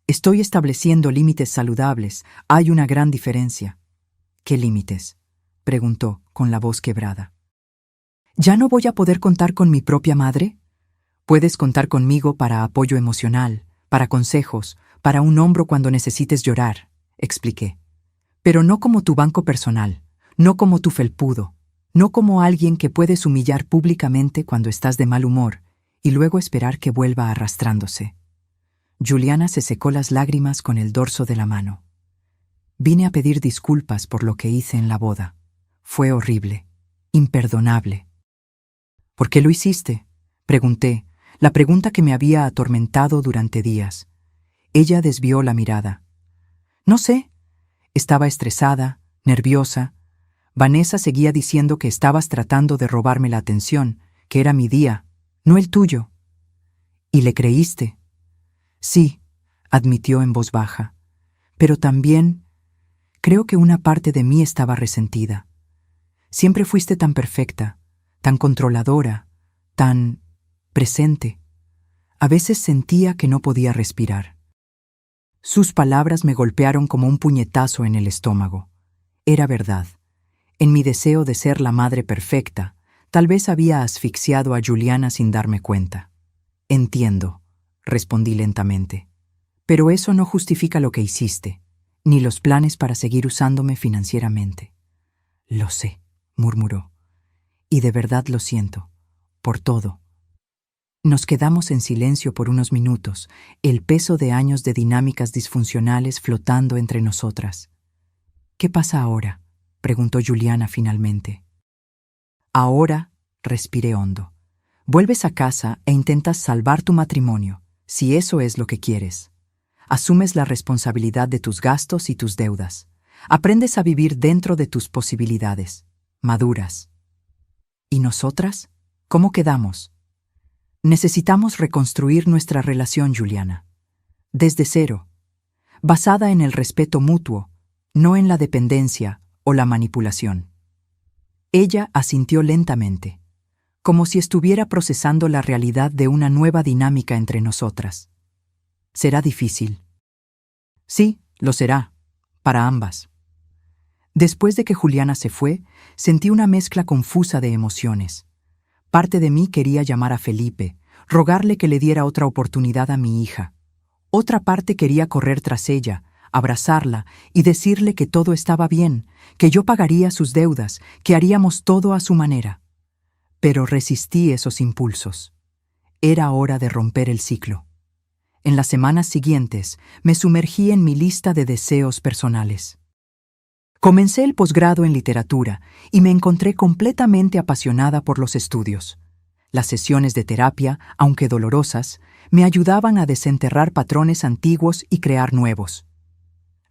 Estoy estableciendo límites saludables. Hay una gran diferencia. ¿Qué límites?, preguntó, con la voz quebrada. ¿Ya no voy a poder contar con mi propia madre? Puedes contar conmigo para apoyo emocional, para consejos, para un hombro cuando necesites llorar, expliqué. Pero no como tu banco personal, no como tu felpudo, no como alguien que puedes humillar públicamente cuando estás de mal humor y luego esperar que vuelva arrastrándose. Juliana se secó las lágrimas con el dorso de la mano. Vine a pedir disculpas por lo que hice en la boda. Fue horrible, imperdonable. ¿Por qué lo hiciste?, pregunté, la pregunta que me había atormentado durante días. Ella desvió la mirada. No sé. Estaba estresada, nerviosa. Vanessa seguía diciendo que estabas tratando de robarme la atención, que era mi día, no el tuyo. ¿Y le creíste? Sí, admitió en voz baja, pero también creo que una parte de mí estaba resentida. Siempre fuiste tan perfecta, tan controladora, tan presente. A veces sentía que no podía respirar. Sus palabras me golpearon como un puñetazo en el estómago. Era verdad. En mi deseo de ser la madre perfecta, tal vez había asfixiado a Juliana sin darme cuenta. Entiendo, respondí lentamente. Pero eso no justifica lo que hiciste, ni los planes para seguir usándome financieramente. Lo sé, murmuró. Y de verdad lo siento, por todo. Nos quedamos en silencio por unos minutos, el peso de años de dinámicas disfuncionales flotando entre nosotras. ¿Qué pasa ahora?, preguntó Juliana finalmente. Ahora, respiré hondo. Vuelves a casa e intentas salvar tu matrimonio, si eso es lo que quieres. Asumes la responsabilidad de tus gastos y tus deudas. Aprendes a vivir dentro de tus posibilidades. Maduras. ¿Y nosotras? ¿Cómo quedamos? Necesitamos reconstruir nuestra relación, Juliana. Desde cero. Basada en el respeto mutuo, no en la dependencia o la manipulación. Ella asintió lentamente, como si estuviera procesando la realidad de una nueva dinámica entre nosotras. ¿Será difícil? Sí, lo será, para ambas. Después de que Juliana se fue, sentí una mezcla confusa de emociones. Parte de mí quería llamar a Felipe, rogarle que le diera otra oportunidad a mi hija. Otra parte quería correr tras ella, abrazarla y decirle que todo estaba bien, que yo pagaría sus deudas, que haríamos todo a su manera. Pero resistí esos impulsos. Era hora de romper el ciclo. En las semanas siguientes, me sumergí en mi lista de deseos personales. Comencé el posgrado en literatura y me encontré completamente apasionada por los estudios. Las sesiones de terapia, aunque dolorosas, me ayudaban a desenterrar patrones antiguos y crear nuevos.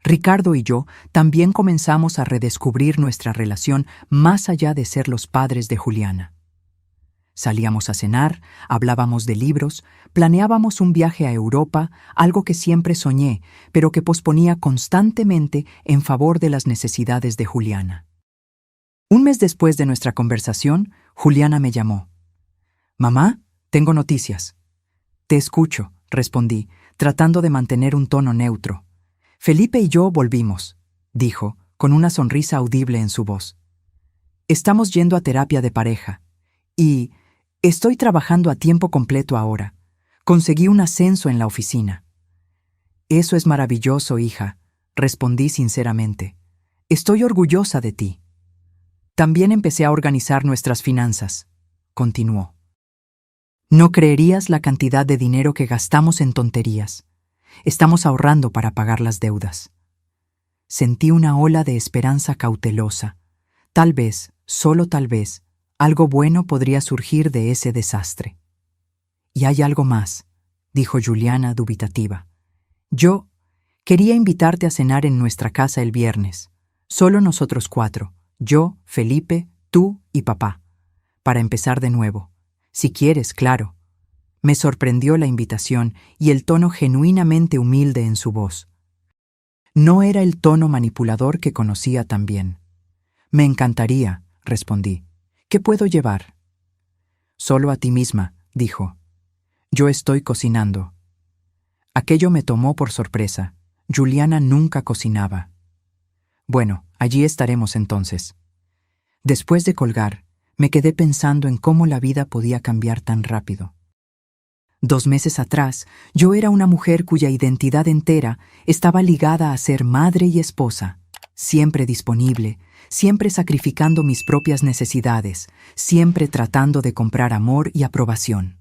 Ricardo y yo también comenzamos a redescubrir nuestra relación más allá de ser los padres de Juliana. Salíamos a cenar, hablábamos de libros, planeábamos un viaje a Europa, algo que siempre soñé, pero que posponía constantemente en favor de las necesidades de Juliana. Un mes después de nuestra conversación, Juliana me llamó. «Mamá, tengo noticias». «Te escucho», respondí, tratando de mantener un tono neutro. «Felipe y yo volvimos», dijo, con una sonrisa audible en su voz. Estamos yendo a terapia de pareja. Y estoy trabajando a tiempo completo ahora. Conseguí un ascenso en la oficina. Eso es maravilloso, hija, respondí sinceramente. Estoy orgullosa de ti. También empecé a organizar nuestras finanzas, continuó. No creerías la cantidad de dinero que gastamos en tonterías. Estamos ahorrando para pagar las deudas. Sentí una ola de esperanza cautelosa. Tal vez, solo tal vez, algo bueno podría surgir de ese desastre. Y hay algo más, dijo Juliana dubitativa. Yo quería invitarte a cenar en nuestra casa el viernes. Solo nosotros 4, yo, Felipe, tú y papá. Para empezar de nuevo. Si quieres, claro. Me sorprendió la invitación y el tono genuinamente humilde en su voz. No era el tono manipulador que conocía tan bien. Me encantaría, respondí. ¿Qué puedo llevar? Solo a ti misma, dijo. Yo estoy cocinando. Aquello me tomó por sorpresa. Juliana nunca cocinaba. Bueno, allí estaremos entonces. Después de colgar, me quedé pensando en cómo la vida podía cambiar tan rápido. 2 meses atrás, yo era una mujer cuya identidad entera estaba ligada a ser madre y esposa, siempre disponible, siempre sacrificando mis propias necesidades, siempre tratando de comprar amor y aprobación.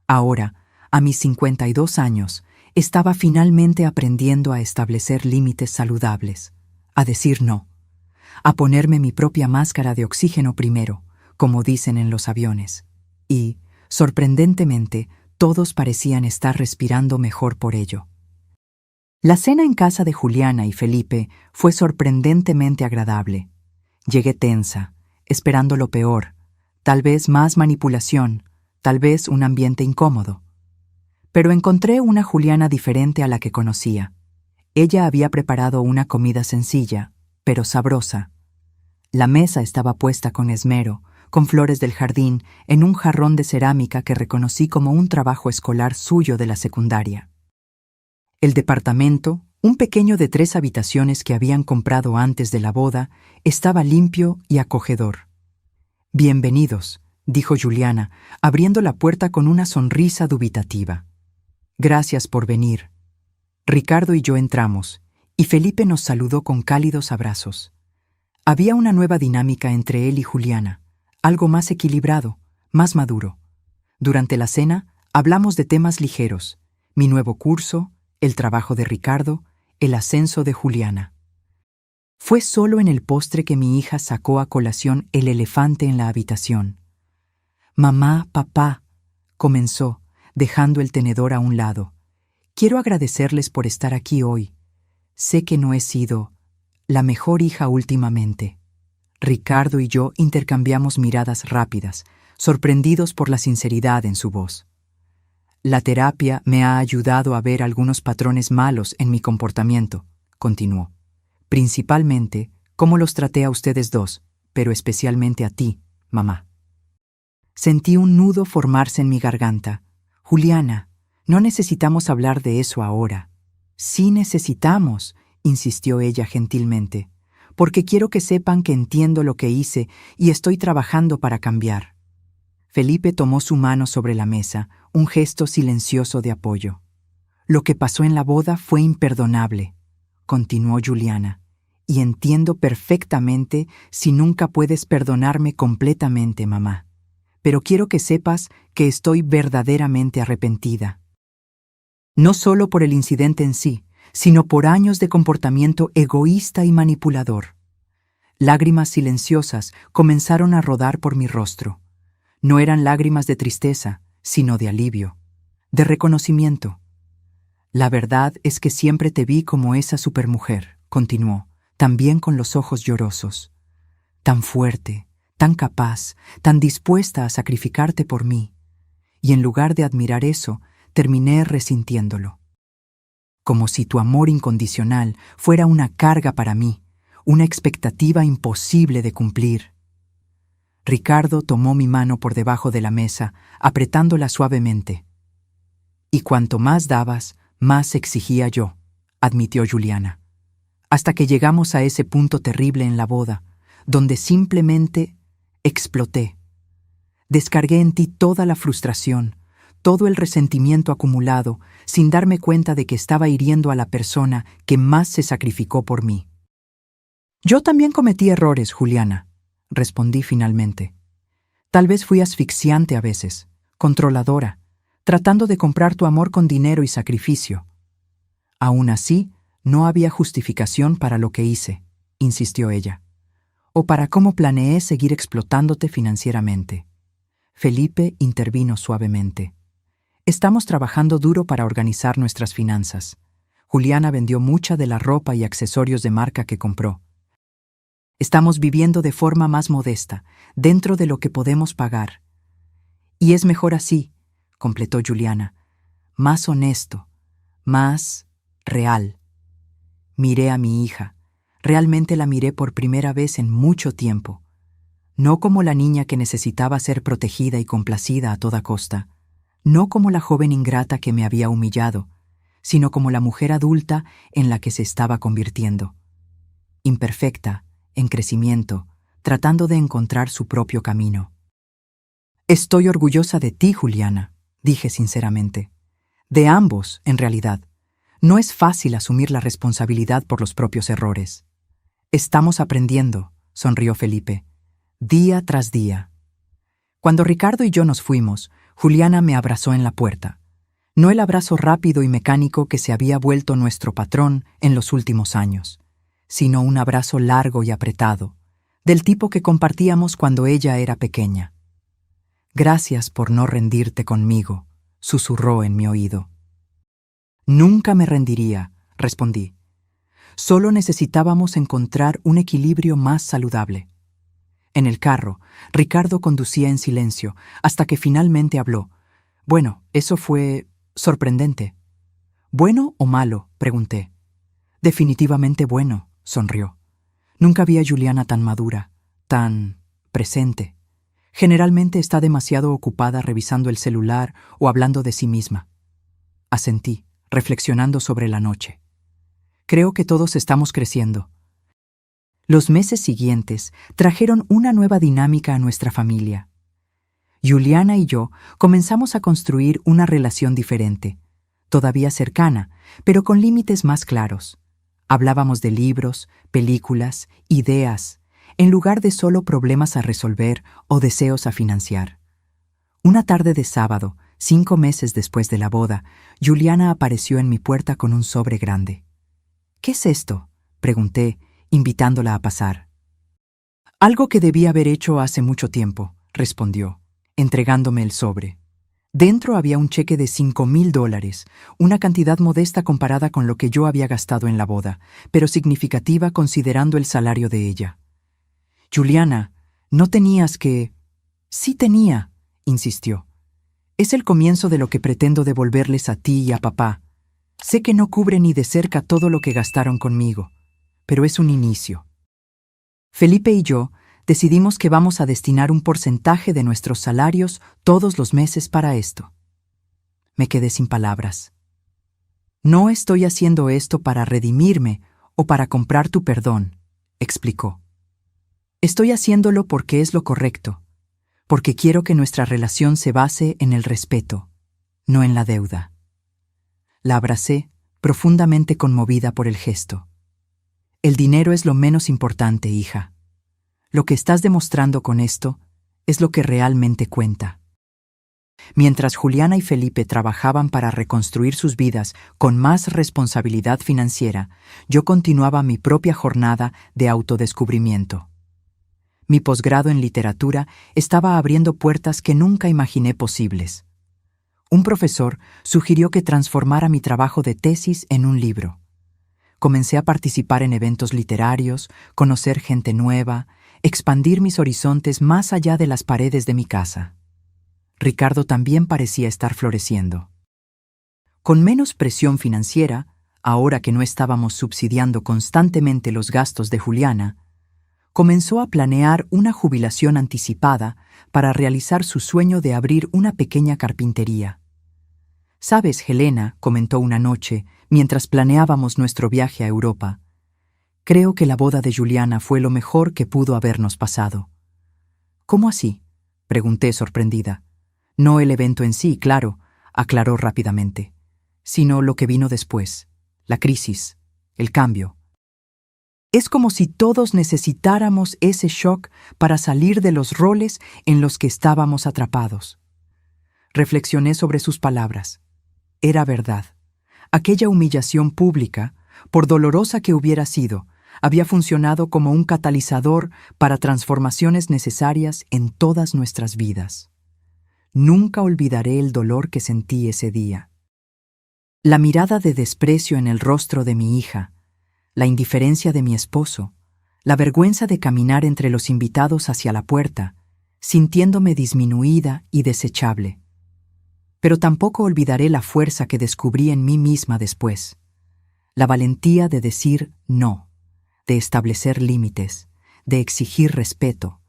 Ahora, a mis 52 años, estaba finalmente aprendiendo a establecer límites saludables, a decir no, a ponerme mi propia máscara de oxígeno primero, como dicen en los aviones, y, sorprendentemente, todos parecían estar respirando mejor por ello. La cena en casa de Juliana y Felipe fue sorprendentemente agradable. Llegué tensa, esperando lo peor, tal vez más manipulación, tal vez un ambiente incómodo. Pero encontré una Juliana diferente a la que conocía. Ella había preparado una comida sencilla, pero sabrosa. La mesa estaba puesta con esmero, con flores del jardín, en un jarrón de cerámica que reconocí como un trabajo escolar suyo de la secundaria. El departamento, un pequeño de 3 habitaciones que habían comprado antes de la boda, estaba limpio y acogedor. Bienvenidos, dijo Juliana, abriendo la puerta con una sonrisa dubitativa. Gracias por venir. Ricardo y yo entramos, y Felipe nos saludó con cálidos abrazos. Había una nueva dinámica entre él y Juliana, algo más equilibrado, más maduro. Durante la cena hablamos de temas ligeros, mi nuevo curso, el trabajo de Ricardo, el ascenso de Juliana. Fue solo en el postre que mi hija sacó a colación el elefante en la habitación. Mamá, papá, comenzó, dejando el tenedor a un lado. Quiero agradecerles por estar aquí hoy. Sé que no he sido la mejor hija últimamente. Ricardo y yo intercambiamos miradas rápidas, sorprendidos por la sinceridad en su voz. La terapia me ha ayudado a ver algunos patrones malos en mi comportamiento, continuó. Principalmente, cómo los traté a ustedes dos, pero especialmente a ti, mamá. Sentí un nudo formarse en mi garganta. Juliana, no necesitamos hablar de eso ahora. Sí necesitamos, insistió ella gentilmente, porque quiero que sepan que entiendo lo que hice y estoy trabajando para cambiar. Felipe tomó su mano sobre la mesa, un gesto silencioso de apoyo. Lo que pasó en la boda fue imperdonable, continuó Juliana, y entiendo perfectamente si nunca puedes perdonarme completamente, mamá. Pero quiero que sepas que estoy verdaderamente arrepentida. No solo por el incidente en sí, sino por años de comportamiento egoísta y manipulador. Lágrimas silenciosas comenzaron a rodar por mi rostro. No eran lágrimas de tristeza, sino de alivio, de reconocimiento. La verdad es que siempre te vi como esa supermujer, continuó, también con los ojos llorosos. Tan fuerte, tan capaz, tan dispuesta a sacrificarte por mí. Y en lugar de admirar eso, terminé resintiéndolo. Como si tu amor incondicional fuera una carga para mí, una expectativa imposible de cumplir. Ricardo tomó mi mano por debajo de la mesa, apretándola suavemente. Y cuanto más dabas, más exigía yo, admitió Juliana. Hasta que llegamos a ese punto terrible en la boda, donde simplemente exploté. Descargué en ti toda la frustración, todo el resentimiento acumulado, sin darme cuenta de que estaba hiriendo a la persona que más se sacrificó por mí. Yo también cometí errores, Juliana, respondí finalmente. Tal vez fui asfixiante a veces, controladora, tratando de comprar tu amor con dinero y sacrificio. Aún así, no había justificación para lo que hice, insistió ella, o para cómo planeé seguir explotándote financieramente. Felipe intervino suavemente. Estamos trabajando duro para organizar nuestras finanzas. Juliana vendió mucha de la ropa y accesorios de marca que compró. Estamos viviendo de forma más modesta, dentro de lo que podemos pagar. Y es mejor así, completó Juliana, más honesto, más real. Miré a mi hija. Realmente la miré por primera vez en mucho tiempo. No como la niña que necesitaba ser protegida y complacida a toda costa. No como la joven ingrata que me había humillado, sino como la mujer adulta en la que se estaba convirtiendo. Imperfecta, en crecimiento, tratando de encontrar su propio camino. Estoy orgullosa de ti, Juliana, dije sinceramente. De ambos, en realidad. No es fácil asumir la responsabilidad por los propios errores. Estamos aprendiendo, sonrió Felipe, día tras día. Cuando Ricardo y yo nos fuimos, Juliana me abrazó en la puerta. No el abrazo rápido y mecánico que se había vuelto nuestro patrón en los últimos años, sino un abrazo largo y apretado, del tipo que compartíamos cuando ella era pequeña. Gracias por no rendirte conmigo, susurró en mi oído. Nunca me rendiría, respondí. Solo necesitábamos encontrar un equilibrio más saludable. En el carro, Ricardo conducía en silencio, hasta que finalmente habló. Bueno, eso fue sorprendente. ¿Bueno o malo?, pregunté. Definitivamente bueno, sonrió. Nunca vi a Juliana tan madura, tan presente. Generalmente está demasiado ocupada revisando el celular o hablando de sí misma. Asentí, reflexionando sobre la noche. Creo que todos estamos creciendo. Los meses siguientes trajeron una nueva dinámica a nuestra familia. Juliana y yo comenzamos a construir una relación diferente, todavía cercana, pero con límites más claros. Hablábamos de libros, películas, ideas, en lugar de solo problemas a resolver o deseos a financiar. Una tarde de sábado, 5 meses después de la boda, Juliana apareció en mi puerta con un sobre grande. ¿Qué es esto?, pregunté, invitándola a pasar. Algo que debí haber hecho hace mucho tiempo, respondió, entregándome el sobre. Dentro había un cheque de $5,000, una cantidad modesta comparada con lo que yo había gastado en la boda, pero significativa considerando el salario de ella. Juliana, no tenías que... Sí tenía, insistió. Es el comienzo de lo que pretendo devolverles a ti y a papá. Sé que no cubre ni de cerca todo lo que gastaron conmigo, pero es un inicio. Felipe y yo decidimos que vamos a destinar un porcentaje de nuestros salarios todos los meses para esto. Me quedé sin palabras. No estoy haciendo esto para redimirme o para comprar tu perdón, explicó. Estoy haciéndolo porque es lo correcto, porque quiero que nuestra relación se base en el respeto, no en la deuda. La abracé, profundamente conmovida por el gesto. El dinero es lo menos importante, hija. Lo que estás demostrando con esto es lo que realmente cuenta. Mientras Juliana y Felipe trabajaban para reconstruir sus vidas con más responsabilidad financiera, yo continuaba mi propia jornada de autodescubrimiento. Mi posgrado en literatura estaba abriendo puertas que nunca imaginé posibles. Un profesor sugirió que transformara mi trabajo de tesis en un libro. Comencé a participar en eventos literarios, conocer gente nueva, expandir mis horizontes más allá de las paredes de mi casa. Ricardo también parecía estar floreciendo. Con menos presión financiera, ahora que no estábamos subsidiando constantemente los gastos de Juliana, comenzó a planear una jubilación anticipada para realizar su sueño de abrir una pequeña carpintería. «Sabes, Helena», comentó una noche, mientras planeábamos nuestro viaje a Europa, Creo que la boda de Juliana fue lo mejor que pudo habernos pasado. ¿Cómo así?, pregunté sorprendida. No el evento en sí, claro, aclaró rápidamente, sino lo que vino después, la crisis, el cambio. Es como si todos necesitáramos ese shock para salir de los roles en los que estábamos atrapados. Reflexioné sobre sus palabras. Era verdad. Aquella humillación pública, por dolorosa que hubiera sido, había funcionado como un catalizador para transformaciones necesarias en todas nuestras vidas. Nunca olvidaré el dolor que sentí ese día. La mirada de desprecio en el rostro de mi hija, la indiferencia de mi esposo, la vergüenza de caminar entre los invitados hacia la puerta, sintiéndome disminuida y desechable. Pero tampoco olvidaré la fuerza que descubrí en mí misma después, la valentía de decir no, de establecer límites, de exigir respeto,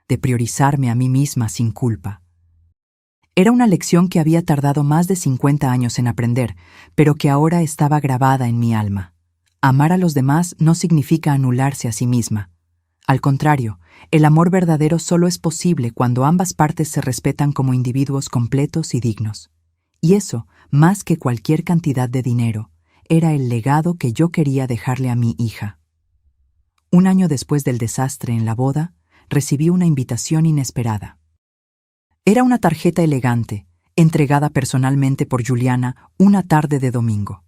de priorizarme a mí misma sin culpa. Era una lección que había tardado más de 50 años en aprender, pero que ahora estaba grabada en mi alma. Amar a los demás no significa anularse a sí misma. Al contrario, el amor verdadero solo es posible cuando ambas partes se respetan como individuos completos y dignos. Y eso, más que cualquier cantidad de dinero, era el legado que yo quería dejarle a mi hija. Un año después del desastre en la boda, recibí una invitación inesperada. Era una tarjeta elegante, entregada personalmente por Juliana una tarde de domingo.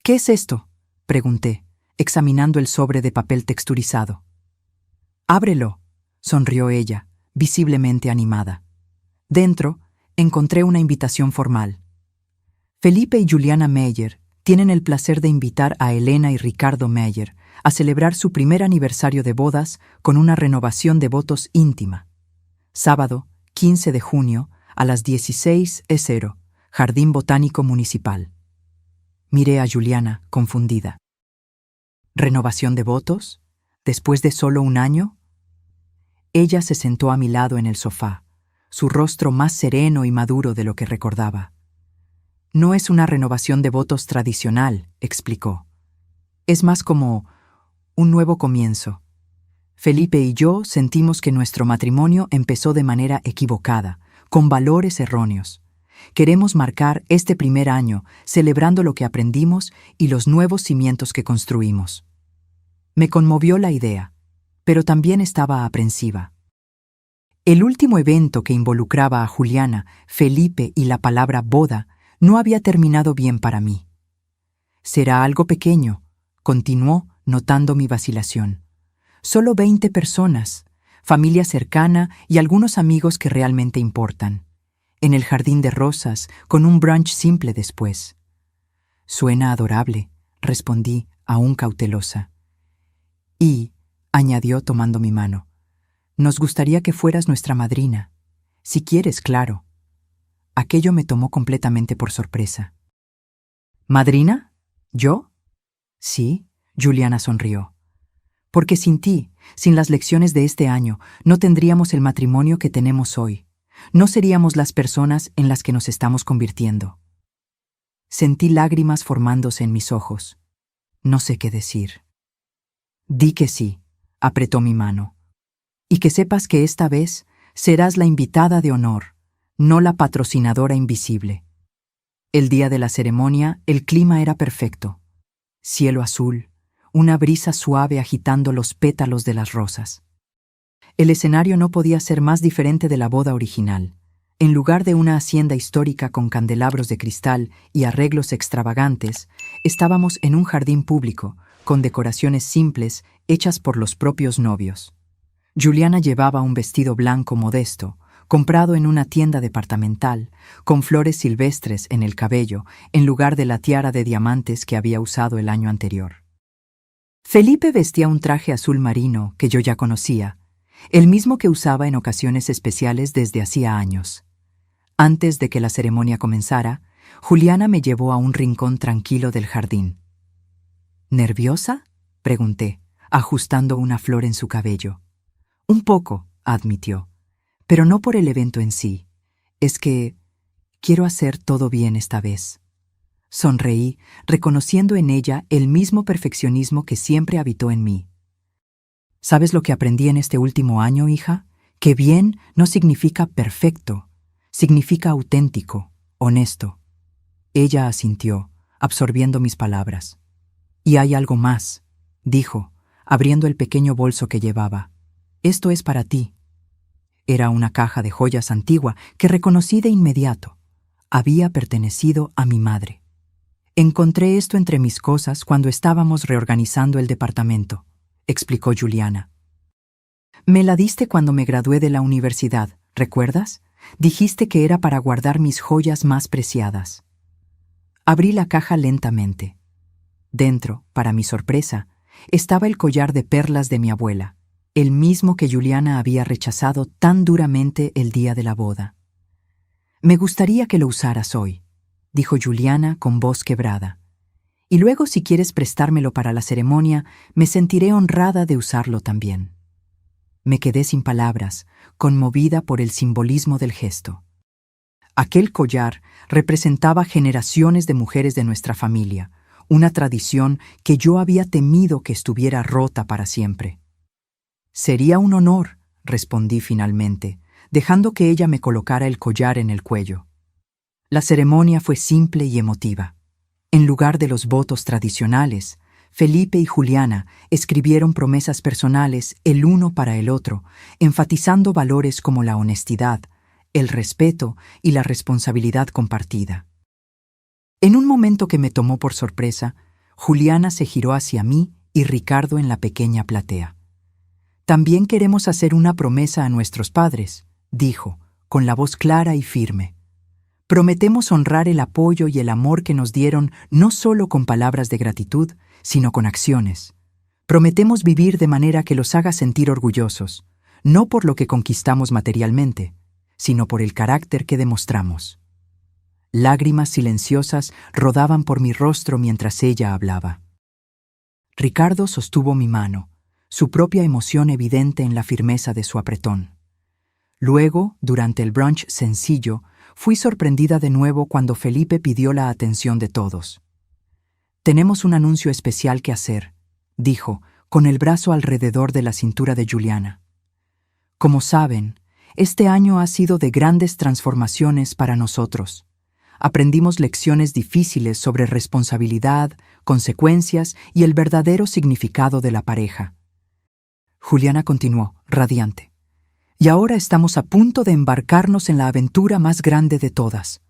«¿Qué es esto?», pregunté, examinando el sobre de papel texturizado. «Ábrelo», sonrió ella, visiblemente animada. Dentro, encontré una invitación formal. Felipe y Juliana Meyer tienen el placer de invitar a Elena y Ricardo Meyer a celebrar su primer aniversario de bodas con una renovación de votos íntima. Sábado, 15 de junio, a las 16:00, Jardín Botánico Municipal. Miré a Juliana, confundida. ¿Renovación de votos? ¿Después de solo un año? Ella se sentó a mi lado en el sofá, su rostro más sereno y maduro de lo que recordaba. No es una renovación de votos tradicional, explicó. Es más como un nuevo comienzo. Felipe y yo sentimos que nuestro matrimonio empezó de manera equivocada, con valores erróneos. Queremos marcar este primer año celebrando lo que aprendimos y los nuevos cimientos que construimos. Me conmovió la idea, pero también estaba aprensiva. El último evento que involucraba a Juliana, Felipe y la palabra boda no había terminado bien para mí. «Será algo pequeño», continuó, notando mi vacilación. «Solo 20 personas, familia cercana y algunos amigos que realmente importan. En el jardín de rosas, con un brunch simple después». «Suena adorable», respondí, aún cautelosa. «Y», añadió tomando mi mano, «nos gustaría que fueras nuestra madrina. Si quieres, claro». Aquello me tomó completamente por sorpresa. «¿Madrina? ¿Yo?» «Sí», Juliana sonrió. «Porque sin ti, sin las lecciones de este año, no tendríamos el matrimonio que tenemos hoy. No seríamos las personas en las que nos estamos convirtiendo». Sentí lágrimas formándose en mis ojos. No sé qué decir. «Di que sí», apretó mi mano. «Y que sepas que esta vez serás la invitada de honor, no la patrocinadora invisible». El día de la ceremonia, el clima era perfecto. Cielo azul, una brisa suave agitando los pétalos de las rosas. El escenario no podía ser más diferente de la boda original. En lugar de una hacienda histórica con candelabros de cristal y arreglos extravagantes, estábamos en un jardín público, con decoraciones simples hechas por los propios novios. Juliana llevaba un vestido blanco modesto, comprado en una tienda departamental, con flores silvestres en el cabello, en lugar de la tiara de diamantes que había usado el año anterior. Felipe vestía un traje azul marino que yo ya conocía, el mismo que usaba en ocasiones especiales desde hacía años. Antes de que la ceremonia comenzara, Juliana me llevó a un rincón tranquilo del jardín. «¿Nerviosa?», pregunté, ajustando una flor en su cabello. «Un poco», admitió, «pero no por el evento en sí. Es que quiero hacer todo bien esta vez». Sonreí, reconociendo en ella el mismo perfeccionismo que siempre habitó en mí. ¿Sabes lo que aprendí en este último año, hija? Que bien no significa perfecto, significa auténtico, honesto. Ella asintió, absorbiendo mis palabras. Y hay algo más, dijo, abriendo el pequeño bolso que llevaba. Esto es para ti. Era una caja de joyas antigua que reconocí de inmediato. Había pertenecido a mi madre. Encontré esto entre mis cosas cuando estábamos reorganizando el departamento, explicó Juliana. Me la diste cuando me gradué de la universidad, ¿recuerdas? Dijiste que era para guardar mis joyas más preciadas. Abrí la caja lentamente. Dentro, para mi sorpresa, estaba el collar de perlas de mi abuela, el mismo que Juliana había rechazado tan duramente el día de la boda. Me gustaría que lo usaras hoy, dijo Juliana con voz quebrada. Y luego, si quieres prestármelo para la ceremonia, me sentiré honrada de usarlo también. Me quedé sin palabras, conmovida por el simbolismo del gesto. Aquel collar representaba generaciones de mujeres de nuestra familia, una tradición que yo había temido que estuviera rota para siempre. Sería un honor, respondí finalmente, dejando que ella me colocara el collar en el cuello. La ceremonia fue simple y emotiva. En lugar de los votos tradicionales, Felipe y Juliana escribieron promesas personales el uno para el otro, enfatizando valores como la honestidad, el respeto y la responsabilidad compartida. En un momento que me tomó por sorpresa, Juliana se giró hacia mí y Ricardo en la pequeña platea. También queremos hacer una promesa a nuestros padres, dijo, con la voz clara y firme. Prometemos honrar el apoyo y el amor que nos dieron no solo con palabras de gratitud, sino con acciones. Prometemos vivir de manera que los haga sentir orgullosos, no por lo que conquistamos materialmente, sino por el carácter que demostramos. Lágrimas silenciosas rodaban por mi rostro mientras ella hablaba. Ricardo sostuvo mi mano, su propia emoción evidente en la firmeza de su apretón. Luego, durante el brunch sencillo, fui sorprendida de nuevo cuando Felipe pidió la atención de todos. «Tenemos un anuncio especial que hacer», dijo, con el brazo alrededor de la cintura de Juliana. «Como saben, este año ha sido de grandes transformaciones para nosotros. Aprendimos lecciones difíciles sobre responsabilidad, consecuencias y el verdadero significado de la pareja». Juliana continuó, radiante. «Y ahora estamos a punto de embarcarnos en la aventura más grande de todas».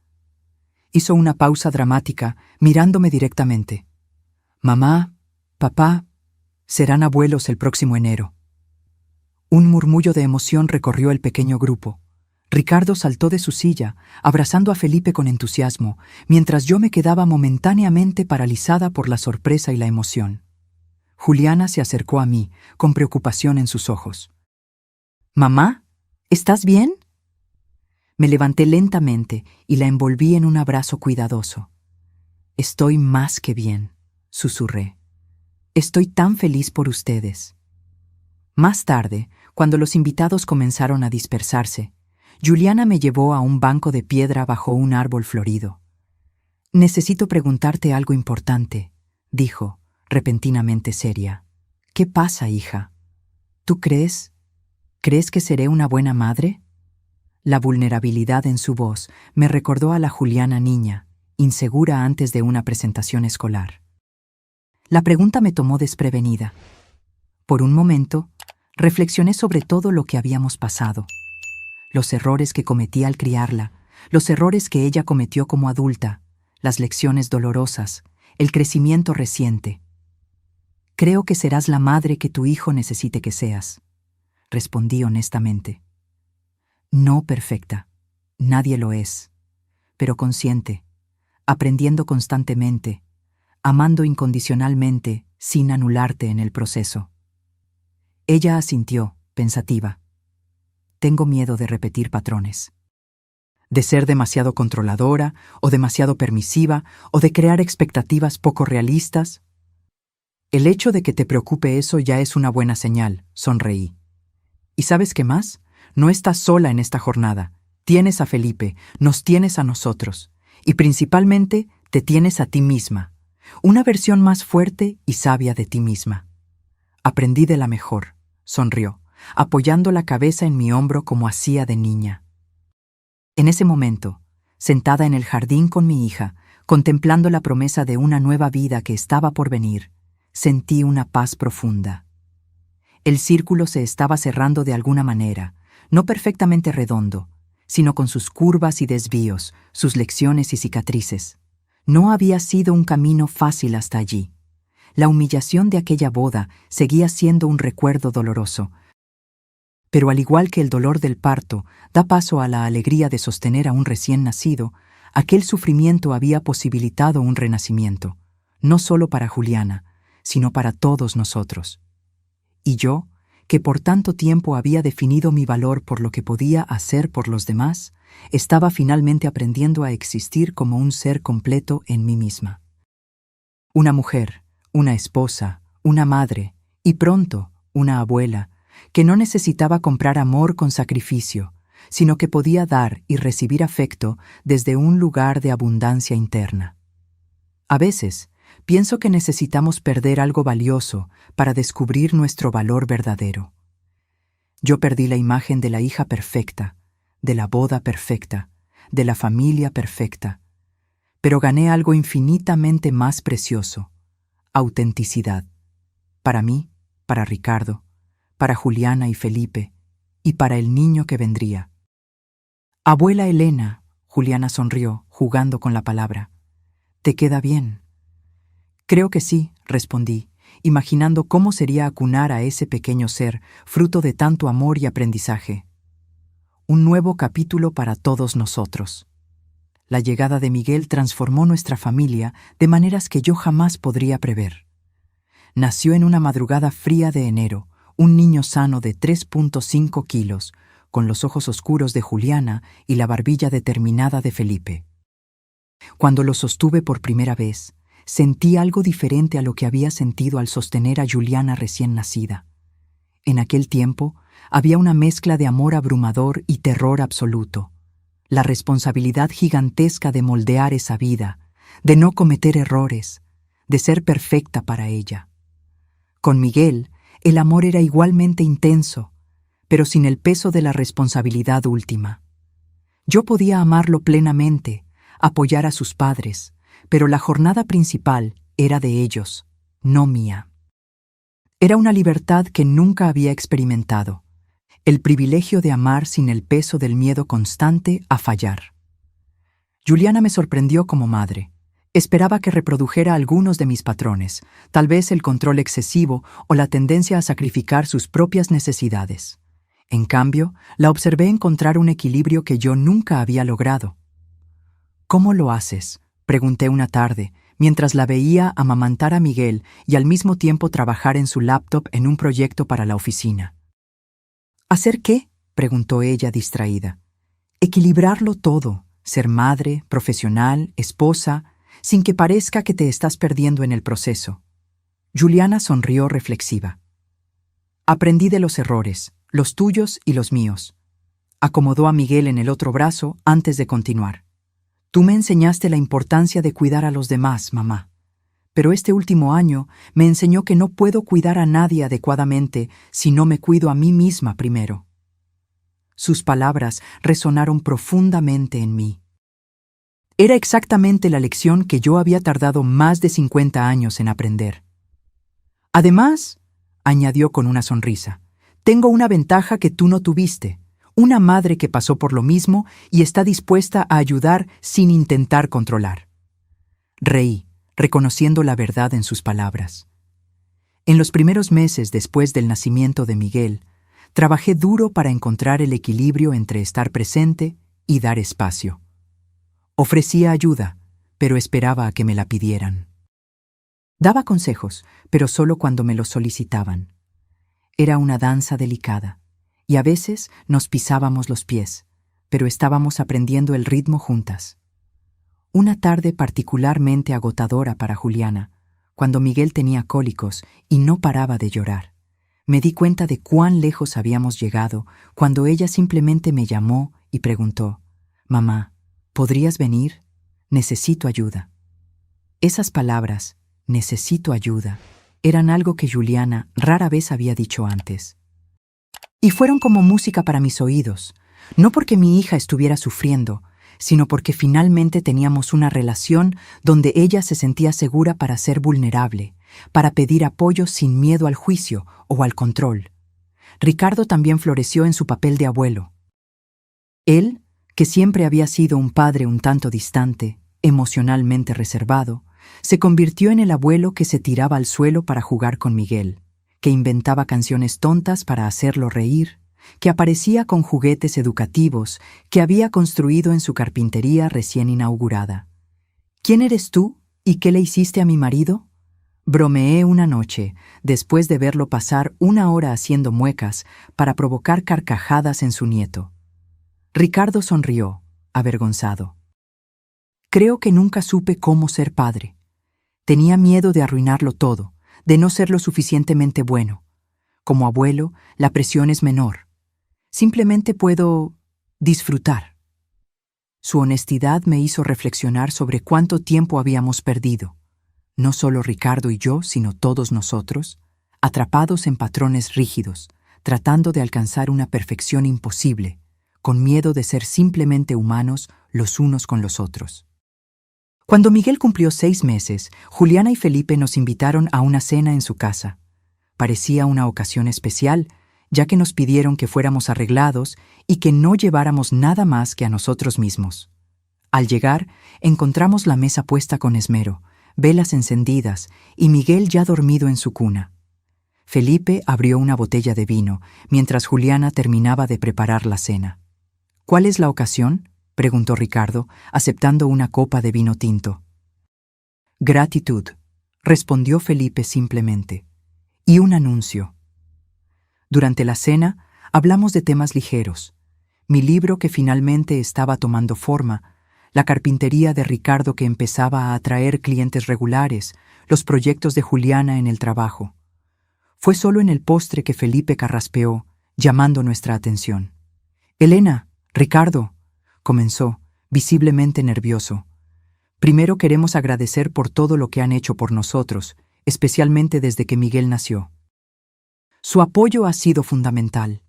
Hizo una pausa dramática, mirándome directamente. «Mamá, papá, serán abuelos el próximo enero». Un murmullo de emoción recorrió el pequeño grupo. Ricardo saltó de su silla, abrazando a Felipe con entusiasmo, mientras yo me quedaba momentáneamente paralizada por la sorpresa y la emoción. Juliana se acercó a mí, con preocupación en sus ojos. «Mamá, ¿estás bien?» Me levanté lentamente y la envolví en un abrazo cuidadoso. «Estoy más que bien», susurré. «Estoy tan feliz por ustedes». Más tarde, cuando los invitados comenzaron a dispersarse, Juliana me llevó a un banco de piedra bajo un árbol florido. «Necesito preguntarte algo importante», dijo, repentinamente seria. «¿Qué pasa, hija? ¿Tú crees que seré una buena madre?» La vulnerabilidad en su voz me recordó a la Juliana niña, insegura antes de una presentación escolar. La pregunta me tomó desprevenida. Por un momento, reflexioné sobre todo lo que habíamos pasado. Los errores que cometí al criarla, los errores que ella cometió como adulta, las lecciones dolorosas, el crecimiento reciente. «Creo que serás la madre que tu hijo necesite que seas», respondí honestamente. «No perfecta, nadie lo es, pero consciente, aprendiendo constantemente, amando incondicionalmente sin anularte en el proceso». Ella asintió, pensativa. «Tengo miedo de repetir patrones. De ser demasiado controladora, o demasiado permisiva, o de crear expectativas poco realistas». «El hecho de que te preocupe eso ya es una buena señal», sonreí. «¿Y sabes qué más? No estás sola en esta jornada. Tienes a Felipe, nos tienes a nosotros. Y principalmente, Te tienes a ti misma, una versión más fuerte y sabia de ti misma. Aprendí de la mejor, sonrió, apoyando la cabeza en mi hombro como hacía de niña. En ese momento, sentada en el jardín con mi hija, contemplando la promesa de una nueva vida que estaba por venir, sentí una paz profunda. El círculo se estaba cerrando de alguna manera, no perfectamente redondo, sino con sus curvas y desvíos, sus lecciones y cicatrices. No había sido un camino fácil hasta allí. La humillación de aquella boda seguía siendo un recuerdo doloroso, pero al igual que el dolor del parto da paso a la alegría de sostener a un recién nacido, aquel sufrimiento había posibilitado un renacimiento, no solo para Juliana, sino para todos nosotros. Y yo, que por tanto tiempo había definido mi valor por lo que podía hacer por los demás, estaba finalmente aprendiendo a existir como un ser completo en mí misma. Una mujer, una esposa, una madre y pronto una abuela, que no necesitaba comprar amor con sacrificio, sino que podía dar y recibir afecto desde un lugar de abundancia interna. A veces, pienso que necesitamos perder algo valioso para descubrir nuestro valor verdadero. Yo perdí la imagen de la hija perfecta, de la boda perfecta, de la familia perfecta, pero gané algo infinitamente más precioso: autenticidad. Para mí, para Ricardo, para Juliana y Felipe, y para el niño que vendría. Abuela Elena, Juliana sonrió, jugando con la palabra. ¿Te queda bien? Creo que sí, respondí, imaginando cómo sería acunar a ese pequeño ser, fruto de tanto amor y aprendizaje. Un nuevo capítulo para todos nosotros. La llegada de Miguel transformó nuestra familia de maneras que yo jamás podría prever. Nació en una madrugada fría de enero, un niño sano de 3.5 kilos, con los ojos oscuros de Juliana y la barbilla determinada de Felipe. Cuando lo sostuve por primera vez, sentí algo diferente a lo que había sentido al sostener a Juliana recién nacida. En aquel tiempo había una mezcla de amor abrumador y terror absoluto. La responsabilidad gigantesca de moldear esa vida, de no cometer errores, de ser perfecta para ella. Con Miguel, el amor era igualmente intenso, pero sin el peso de la responsabilidad última. Yo podía amarlo plenamente, apoyar a sus padres, pero la jornada principal era de ellos, no mía. Era una libertad que nunca había experimentado, el privilegio de amar sin el peso del miedo constante a fallar. Juliana me sorprendió como madre. Esperaba que reprodujera algunos de mis patrones, tal vez el control excesivo o la tendencia a sacrificar sus propias necesidades. En cambio, la observé encontrar un equilibrio que yo nunca había logrado. ¿Cómo lo haces?, pregunté una tarde, mientras la veía amamantar a Miguel y al mismo tiempo trabajar en su laptop en un proyecto para la oficina. ¿Hacer qué?, preguntó ella distraída. Equilibrarlo todo, ser madre, profesional, esposa, sin que parezca que te estás perdiendo en el proceso. Juliana sonrió reflexiva. Aprendí de los errores, los tuyos y los míos. Acomodó a Miguel en el otro brazo antes de continuar. Tú me enseñaste la importancia de cuidar a los demás, mamá. Pero este último año me enseñó que no puedo cuidar a nadie adecuadamente si no me cuido a mí misma primero. Sus palabras resonaron profundamente en mí. Era exactamente la lección que yo había tardado más de 50 años en aprender. Además, añadió con una sonrisa, tengo una ventaja que tú no tuviste, una madre que pasó por lo mismo y está dispuesta a ayudar sin intentar controlar. Reí, reconociendo la verdad en sus palabras. En los primeros meses después del nacimiento de Miguel, trabajé duro para encontrar el equilibrio entre estar presente y dar espacio. Ofrecía ayuda, pero esperaba a que me la pidieran. Daba consejos, pero solo cuando me los solicitaban. Era una danza delicada, y a veces nos pisábamos los pies, pero estábamos aprendiendo el ritmo juntas. Una tarde particularmente agotadora para Juliana, cuando Miguel tenía cólicos y no paraba de llorar, me di cuenta de cuán lejos habíamos llegado cuando ella simplemente me llamó y preguntó, «Mamá, ¿podrías venir? Necesito ayuda». Esas palabras, necesito ayuda, eran algo que Juliana rara vez había dicho antes. Y fueron como música para mis oídos, no porque mi hija estuviera sufriendo, sino porque finalmente teníamos una relación donde ella se sentía segura para ser vulnerable, para pedir apoyo sin miedo al juicio o al control. Ricardo también floreció en su papel de abuelo. Él, que siempre había sido un padre un tanto distante, emocionalmente reservado, se convirtió en el abuelo que se tiraba al suelo para jugar con Miguel, que inventaba canciones tontas para hacerlo reír, que aparecía con juguetes educativos que había construido en su carpintería recién inaugurada. ¿Quién eres tú y qué le hiciste a mi marido? Bromeé una noche, después de verlo pasar una hora haciendo muecas para provocar carcajadas en su nieto. Ricardo sonrió, avergonzado. Creo que nunca supe cómo ser padre. Tenía miedo de arruinarlo todo, de no ser lo suficientemente bueno. Como abuelo, la presión es menor. Simplemente puedo disfrutar. Su honestidad me hizo reflexionar sobre cuánto tiempo habíamos perdido. No solo Ricardo y yo, sino todos nosotros, atrapados en patrones rígidos, tratando de alcanzar una perfección imposible, con miedo de ser simplemente humanos los unos con los otros. Cuando Miguel cumplió 6 meses, Juliana y Felipe nos invitaron a una cena en su casa. Parecía una ocasión especial, ya que nos pidieron que fuéramos arreglados y que no lleváramos nada más que a nosotros mismos. Al llegar, encontramos la mesa puesta con esmero, velas encendidas y Miguel ya dormido en su cuna. Felipe abrió una botella de vino, mientras Juliana terminaba de preparar la cena. ¿Cuál es la ocasión?, preguntó Ricardo, aceptando una copa de vino tinto. Gratitud, respondió Felipe simplemente. Y un anuncio. Durante la cena, hablamos de temas ligeros. Mi libro que finalmente estaba tomando forma, la carpintería de Ricardo que empezaba a atraer clientes regulares, los proyectos de Juliana en el trabajo. Fue solo en el postre que Felipe carraspeó, llamando nuestra atención. Elena, Ricardo, comenzó, visiblemente nervioso. Primero queremos agradecer por todo lo que han hecho por nosotros, especialmente desde que Miguel nació. Su apoyo ha sido fundamental.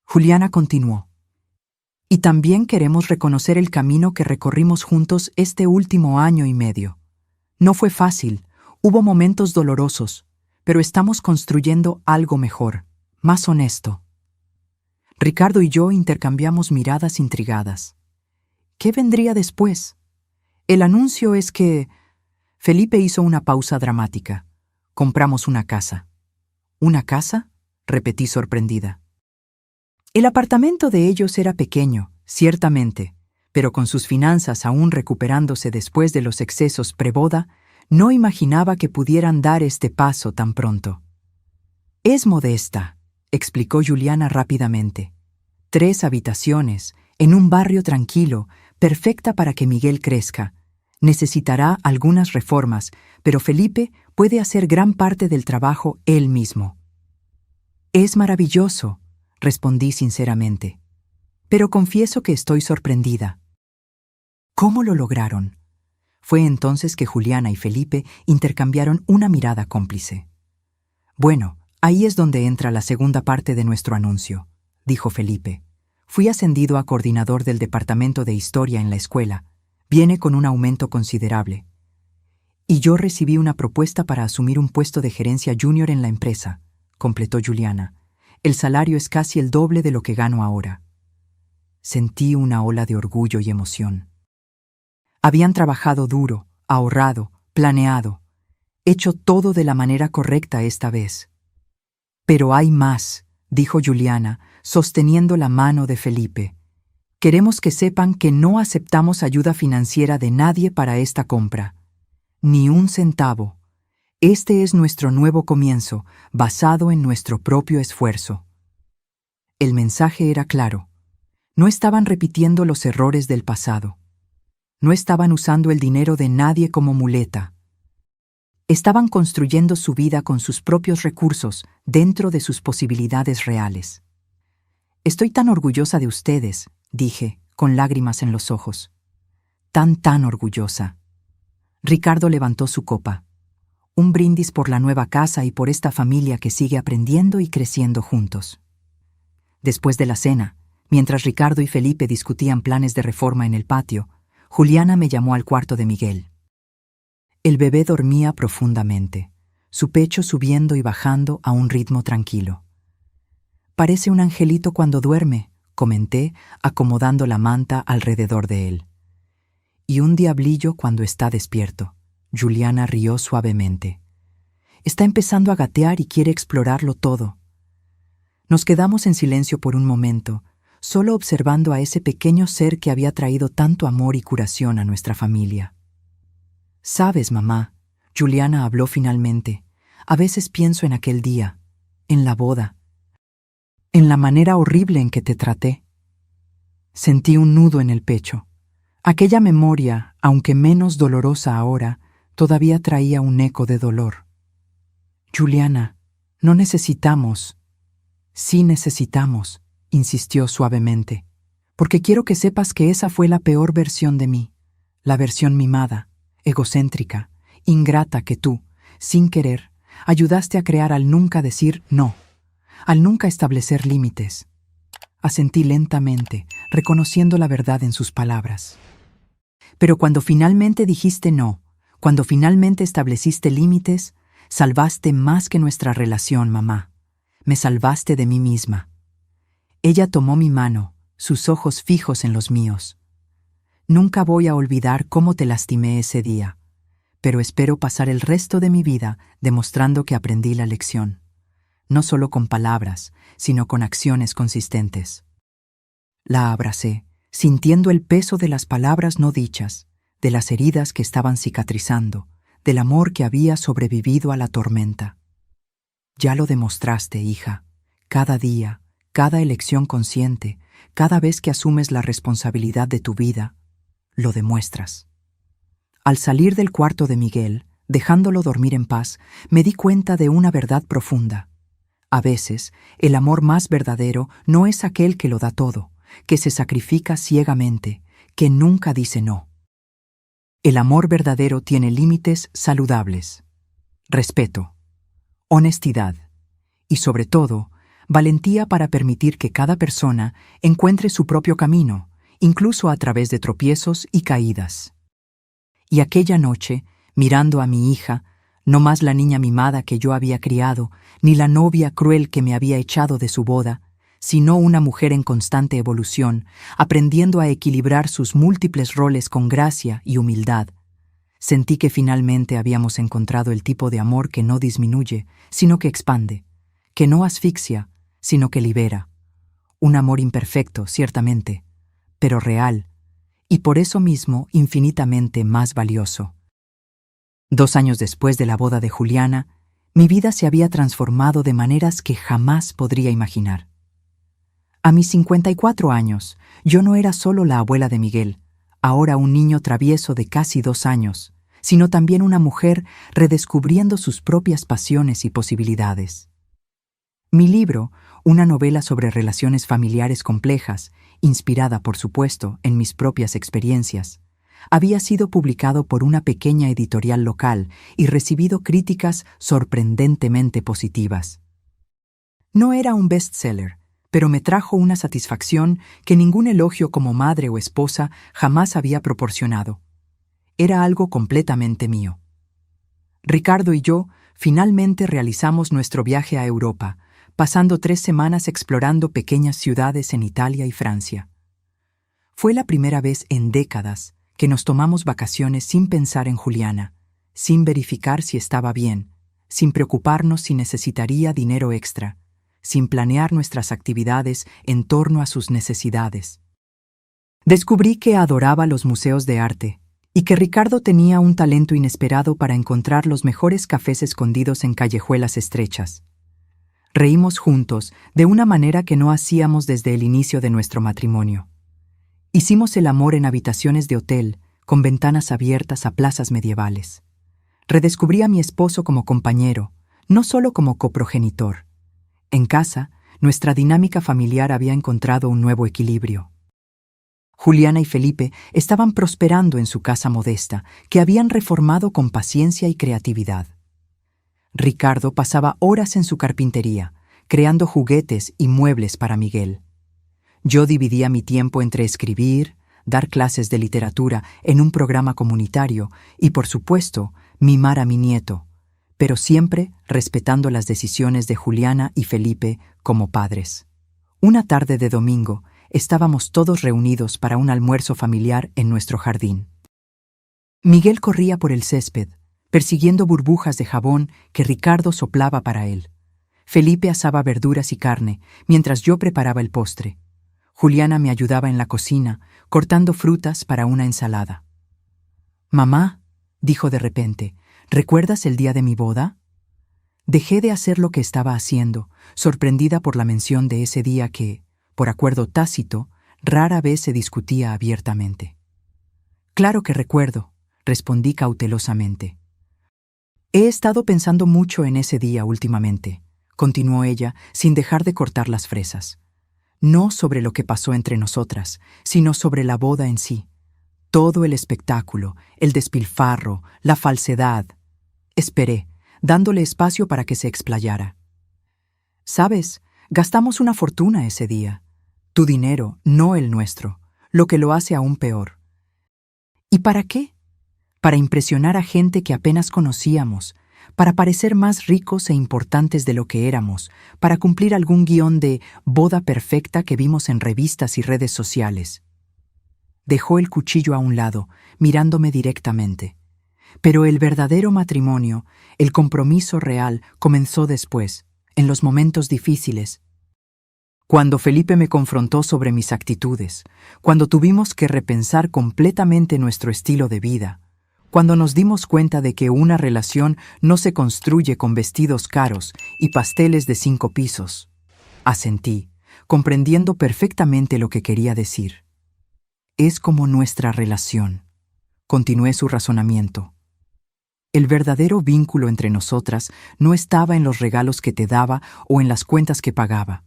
Juliana continuó. Y también queremos reconocer el camino que recorrimos juntos este último año y medio. No fue fácil, hubo momentos dolorosos, pero estamos construyendo algo mejor, más honesto. Ricardo y yo intercambiamos miradas intrigadas. ¿Qué vendría después? El anuncio es que... Felipe hizo una pausa dramática. Compramos una casa. ¿Una casa?, repetí sorprendida. El apartamento de ellos era pequeño, ciertamente, pero con sus finanzas aún recuperándose después de los excesos preboda, no imaginaba que pudieran dar este paso tan pronto. Es modesta, explicó Juliana rápidamente. 3 habitaciones, en un barrio tranquilo, perfecta para que Miguel crezca. Necesitará algunas reformas, pero Felipe puede hacer gran parte del trabajo él mismo. Es maravilloso, respondí sinceramente. Pero confieso que estoy sorprendida. ¿Cómo lo lograron? Fue entonces que Juliana y Felipe intercambiaron una mirada cómplice. Bueno, ahí es donde entra la segunda parte de nuestro anuncio, dijo Felipe. Fui ascendido a coordinador del departamento de historia en la escuela. Viene con un aumento considerable. Y yo recibí una propuesta para asumir un puesto de gerencia junior en la empresa, completó Juliana. El salario es casi el doble de lo que gano ahora. Sentí una ola de orgullo y emoción. Habían trabajado duro, ahorrado, planeado, hecho todo de la manera correcta esta vez. Pero hay más, dijo Juliana, sosteniendo la mano de Felipe. Queremos que sepan que no aceptamos ayuda financiera de nadie para esta compra. Ni un centavo. Este es nuestro nuevo comienzo, basado en nuestro propio esfuerzo. El mensaje era claro. No estaban repitiendo los errores del pasado. No estaban usando el dinero de nadie como muleta. Estaban construyendo su vida con sus propios recursos, dentro de sus posibilidades reales. Estoy tan orgullosa de ustedes, dije, con lágrimas en los ojos. Tan orgullosa. Ricardo levantó su copa. Un brindis por la nueva casa y por esta familia que sigue aprendiendo y creciendo juntos. Después de la cena, mientras Ricardo y Felipe discutían planes de reforma en el patio, Juliana me llamó al cuarto de Miguel. El bebé dormía profundamente, su pecho subiendo y bajando a un ritmo tranquilo. «Parece un angelito cuando duerme», comenté, acomodando la manta alrededor de él. «Y un diablillo cuando está despierto». Juliana rió suavemente. «Está empezando a gatear y quiere explorarlo todo». Nos quedamos en silencio por un momento, solo observando a ese pequeño ser que había traído tanto amor y curación a nuestra familia. «Sabes, mamá», Juliana habló finalmente, «a veces pienso en aquel día, en la boda, en la manera horrible en que te traté». Sentí un nudo en el pecho. Aquella memoria, aunque menos dolorosa ahora, todavía traía un eco de dolor. «Juliana, no necesitamos». «Sí necesitamos», insistió suavemente, «porque quiero que sepas que esa fue la peor versión de mí, la versión mimada, egocéntrica, ingrata que tú, sin querer, ayudaste a crear al nunca decir no, al nunca establecer límites». Asentí lentamente, reconociendo la verdad en sus palabras. «Pero cuando finalmente dijiste no, cuando finalmente estableciste límites, salvaste más que nuestra relación, mamá. Me salvaste de mí misma». Ella tomó mi mano, sus ojos fijos en los míos. «Nunca voy a olvidar cómo te lastimé ese día, pero espero pasar el resto de mi vida demostrando que aprendí la lección, no solo con palabras, sino con acciones consistentes». La abracé, sintiendo el peso de las palabras no dichas, de las heridas que estaban cicatrizando, del amor que había sobrevivido a la tormenta. «Ya lo demostraste, hija, cada día, cada elección consciente, cada vez que asumes la responsabilidad de tu vida, lo demuestras». Al salir del cuarto de Miguel, dejándolo dormir en paz, me di cuenta de una verdad profunda. A veces, el amor más verdadero no es aquel que lo da todo, que se sacrifica ciegamente, que nunca dice no. El amor verdadero tiene límites saludables, respeto, honestidad y, sobre todo, valentía para permitir que cada persona encuentre su propio camino, incluso a través de tropiezos y caídas. Y aquella noche, mirando a mi hija, no más la niña mimada que yo había criado, ni la novia cruel que me había echado de su boda, sino una mujer en constante evolución, aprendiendo a equilibrar sus múltiples roles con gracia y humildad, sentí que finalmente habíamos encontrado el tipo de amor que no disminuye, sino que expande, que no asfixia, sino que libera. Un amor imperfecto, ciertamente, pero real, y por eso mismo infinitamente más valioso. 2 años después de la boda de Juliana, mi vida se había transformado de maneras que jamás podría imaginar. A mis 54 años, yo no era solo la abuela de Miguel, ahora un niño travieso de casi 2 años, sino también una mujer redescubriendo sus propias pasiones y posibilidades. Mi libro, una novela sobre relaciones familiares complejas, inspirada, por supuesto, en mis propias experiencias, había sido publicado por una pequeña editorial local y recibido críticas sorprendentemente positivas. No era un bestseller, pero me trajo una satisfacción que ningún elogio como madre o esposa jamás había proporcionado. Era algo completamente mío. Ricardo y yo finalmente realizamos nuestro viaje a Europa, pasando 3 semanas explorando pequeñas ciudades en Italia y Francia. Fue la primera vez en décadas que nos tomamos vacaciones sin pensar en Juliana, sin verificar si estaba bien, sin preocuparnos si necesitaría dinero extra, sin planear nuestras actividades en torno a sus necesidades. Descubrí que adoraba los museos de arte y que Ricardo tenía un talento inesperado para encontrar los mejores cafés escondidos en callejuelas estrechas. Reímos juntos de una manera que no hacíamos desde el inicio de nuestro matrimonio. Hicimos el amor en habitaciones de hotel, con ventanas abiertas a plazas medievales. Redescubrí a mi esposo como compañero, no solo como coprogenitor. En casa, nuestra dinámica familiar había encontrado un nuevo equilibrio. Juliana y Felipe estaban prosperando en su casa modesta, que habían reformado con paciencia y creatividad. Ricardo pasaba horas en su carpintería, creando juguetes y muebles para Miguel. Yo dividía mi tiempo entre escribir, dar clases de literatura en un programa comunitario y, por supuesto, mimar a mi nieto, pero siempre respetando las decisiones de Juliana y Felipe como padres. Una tarde de domingo, estábamos todos reunidos para un almuerzo familiar en nuestro jardín. Miguel corría por el césped, persiguiendo burbujas de jabón que Ricardo soplaba para él. Felipe asaba verduras y carne, mientras yo preparaba el postre. Juliana me ayudaba en la cocina, cortando frutas para una ensalada. «Mamá», dijo de repente, «¿recuerdas el día de mi boda?» Dejé de hacer lo que estaba haciendo, sorprendida por la mención de ese día que, por acuerdo tácito, rara vez se discutía abiertamente. «Claro que recuerdo», respondí cautelosamente. «He estado pensando mucho en ese día últimamente», continuó ella sin dejar de cortar las fresas. «No sobre lo que pasó entre nosotras, sino sobre la boda en sí. Todo el espectáculo, el despilfarro, la falsedad». Esperé, dándole espacio para que se explayara. «Sabes, gastamos una fortuna ese día. Tu dinero, no el nuestro, lo que lo hace aún peor». «¿Y para qué?» «Para impresionar a gente que apenas conocíamos, para parecer más ricos e importantes de lo que éramos, para cumplir algún guión de boda perfecta que vimos en revistas y redes sociales». Dejó el cuchillo a un lado, mirándome directamente. Pero el verdadero matrimonio, el compromiso real, comenzó después, en los momentos difíciles. Cuando Felipe me confrontó sobre mis actitudes, cuando tuvimos que repensar completamente nuestro estilo de vida, cuando nos dimos cuenta de que una relación no se construye con vestidos caros y pasteles de 5 pisos. Asentí, comprendiendo perfectamente lo que quería decir. «Es como nuestra relación», continué su razonamiento. «El verdadero vínculo entre nosotras no estaba en los regalos que te daba o en las cuentas que pagaba.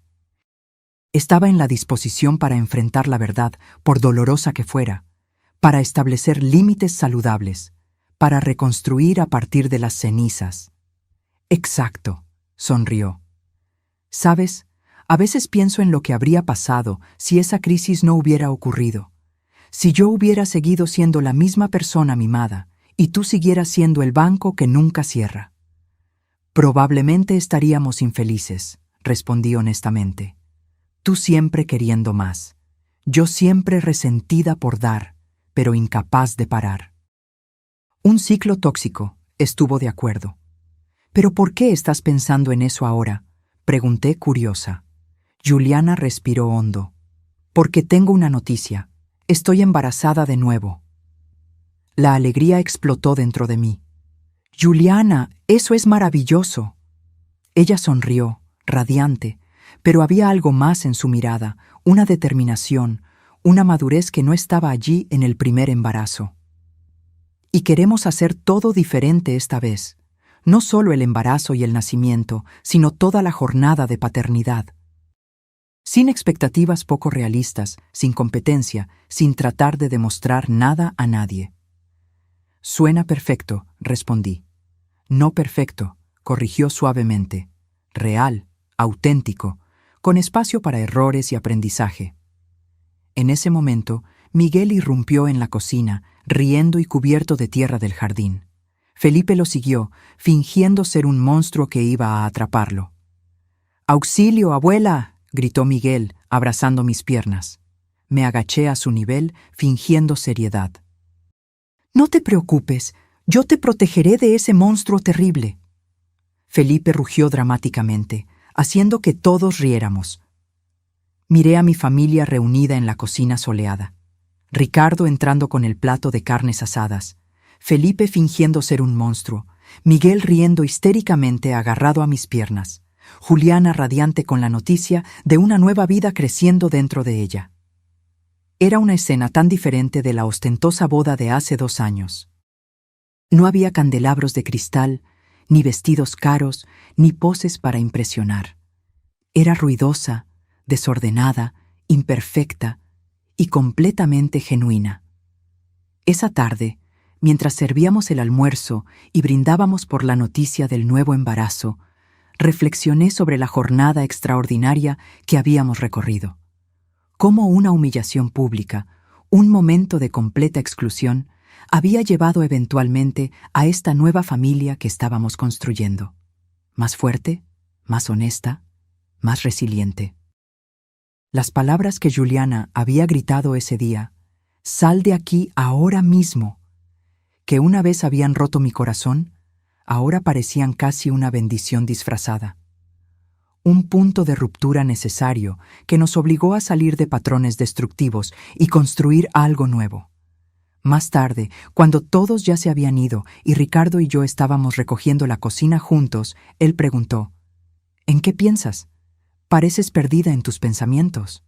Estaba en la disposición para enfrentar la verdad, por dolorosa que fuera, para establecer límites saludables, para reconstruir a partir de las cenizas». «Exacto», sonrió. «Sabes, a veces pienso en lo que habría pasado si esa crisis no hubiera ocurrido. Si yo hubiera seguido siendo la misma persona mimada y tú siguieras siendo el banco que nunca cierra». «Probablemente estaríamos infelices», respondí honestamente. «Tú siempre queriendo más. Yo siempre resentida por dar, pero incapaz de parar». «Un ciclo tóxico», estuvo de acuerdo. «¿Pero por qué estás pensando en eso ahora?», pregunté curiosa. Juliana respiró hondo. «Porque tengo una noticia. Estoy embarazada de nuevo». La alegría explotó dentro de mí. «Juliana, eso es maravilloso». Ella sonrió, radiante, pero había algo más en su mirada, una determinación, una madurez que no estaba allí en el primer embarazo. «Y queremos hacer todo diferente esta vez. No solo el embarazo y el nacimiento, sino toda la jornada de paternidad. Sin expectativas poco realistas, sin competencia, sin tratar de demostrar nada a nadie». «Suena perfecto», respondí. «No perfecto», corrigió suavemente. «Real, auténtico, con espacio para errores y aprendizaje». En ese momento, Miguel irrumpió en la cocina, riendo y cubierto de tierra del jardín. Felipe lo siguió, fingiendo ser un monstruo que iba a atraparlo. «¡Auxilio, abuela!», gritó Miguel, abrazando mis piernas. Me agaché a su nivel, fingiendo seriedad. «No te preocupes, yo te protegeré de ese monstruo terrible». Felipe rugió dramáticamente, haciendo que todos riéramos. Miré a mi familia reunida en la cocina soleada. Ricardo entrando con el plato de carnes asadas, Felipe fingiendo ser un monstruo, Miguel riendo histéricamente agarrado a mis piernas, Juliana radiante con la noticia de una nueva vida creciendo dentro de ella. Era una escena tan diferente de la ostentosa boda de hace 2 años. No había candelabros de cristal, ni vestidos caros, ni poses para impresionar. Era ruidosa, desordenada, imperfecta, y completamente genuina. Esa tarde, mientras servíamos el almuerzo y brindábamos por la noticia del nuevo embarazo, reflexioné sobre la jornada extraordinaria que habíamos recorrido. Cómo una humillación pública, un momento de completa exclusión, había llevado eventualmente a esta nueva familia que estábamos construyendo. Más fuerte, más honesta, más resiliente. Las palabras que Juliana había gritado ese día, «Sal de aquí ahora mismo», que una vez habían roto mi corazón, ahora parecían casi una bendición disfrazada. Un punto de ruptura necesario que nos obligó a salir de patrones destructivos y construir algo nuevo. Más tarde, cuando todos ya se habían ido y Ricardo y yo estábamos recogiendo la cocina juntos, él preguntó, «¿En qué piensas? Pareces perdida en tus pensamientos».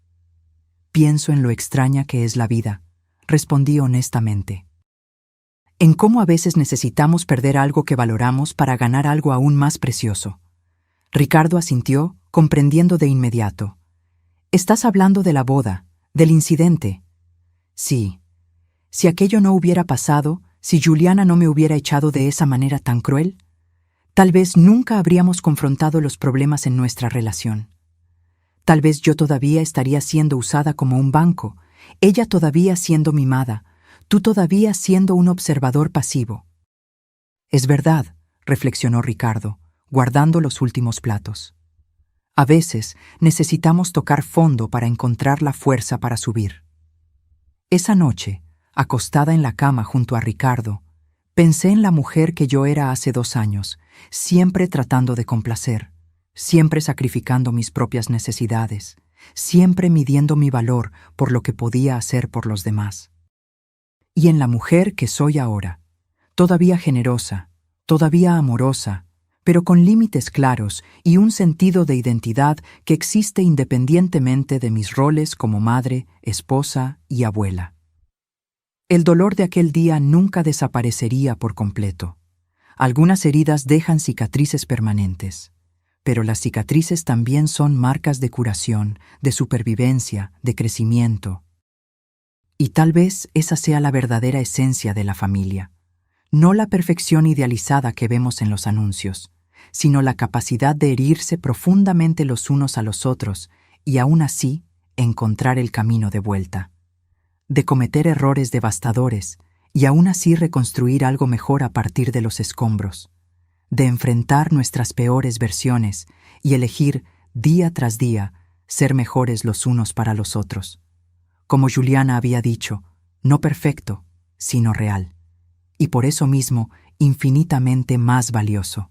«Pienso en lo extraña que es la vida», respondí honestamente. «En cómo a veces necesitamos perder algo que valoramos para ganar algo aún más precioso». Ricardo asintió, comprendiendo de inmediato. «Estás hablando de la boda, del incidente». «Sí. Si aquello no hubiera pasado, si Juliana no me hubiera echado de esa manera tan cruel, tal vez nunca habríamos confrontado los problemas en nuestra relación. Tal vez yo todavía estaría siendo usada como un banco, ella todavía siendo mimada, tú todavía siendo un observador pasivo». «Es verdad», reflexionó Ricardo, guardando los últimos platos. «A veces necesitamos tocar fondo para encontrar la fuerza para subir». Esa noche, acostada en la cama junto a Ricardo, pensé en la mujer que yo era hace 2 años, siempre tratando de complacer, siempre sacrificando mis propias necesidades, siempre midiendo mi valor por lo que podía hacer por los demás. Y en la mujer que soy ahora, todavía generosa, todavía amorosa, pero con límites claros y un sentido de identidad que existe independientemente de mis roles como madre, esposa y abuela. El dolor de aquel día nunca desaparecería por completo. Algunas heridas dejan cicatrices permanentes, pero las cicatrices también son marcas de curación, de supervivencia, de crecimiento. Y tal vez esa sea la verdadera esencia de la familia, no la perfección idealizada que vemos en los anuncios, sino la capacidad de herirse profundamente los unos a los otros y aún así encontrar el camino de vuelta, de cometer errores devastadores y aún así reconstruir algo mejor a partir de los escombros, de enfrentar nuestras peores versiones y elegir día tras día ser mejores los unos para los otros. Como Juliana había dicho, no perfecto, sino real, y por eso mismo infinitamente más valioso.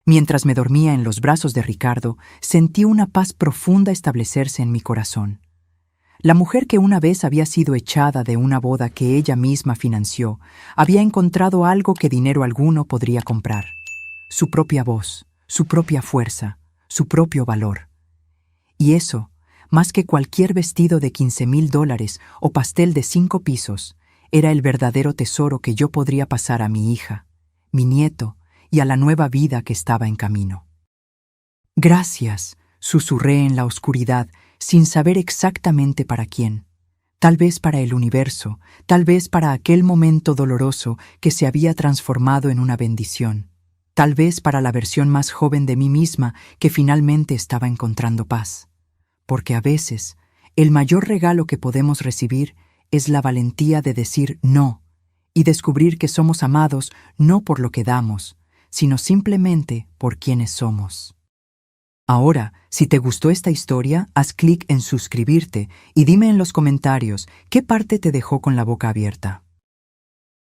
Mientras me dormía en los brazos de Ricardo, sentí una paz profunda establecerse en mi corazón. La mujer que una vez había sido echada de una boda que ella misma financió, había encontrado algo que dinero alguno podría comprar: su propia voz, su propia fuerza, su propio valor. Y eso, más que cualquier vestido de $15,000 o pastel de 5 pisos, era el verdadero tesoro que yo podría pasar a mi hija, mi nieto y a la nueva vida que estaba en camino. «Gracias», susurré en la oscuridad, sin saber exactamente para quién. Tal vez para el universo, tal vez para aquel momento doloroso que se había transformado en una bendición, tal vez para la versión más joven de mí misma que finalmente estaba encontrando paz. Porque a veces, el mayor regalo que podemos recibir es la valentía de decir no y descubrir que somos amados no por lo que damos, sino simplemente por quienes somos. Ahora, si te gustó esta historia, haz clic en suscribirte y dime en los comentarios qué parte te dejó con la boca abierta.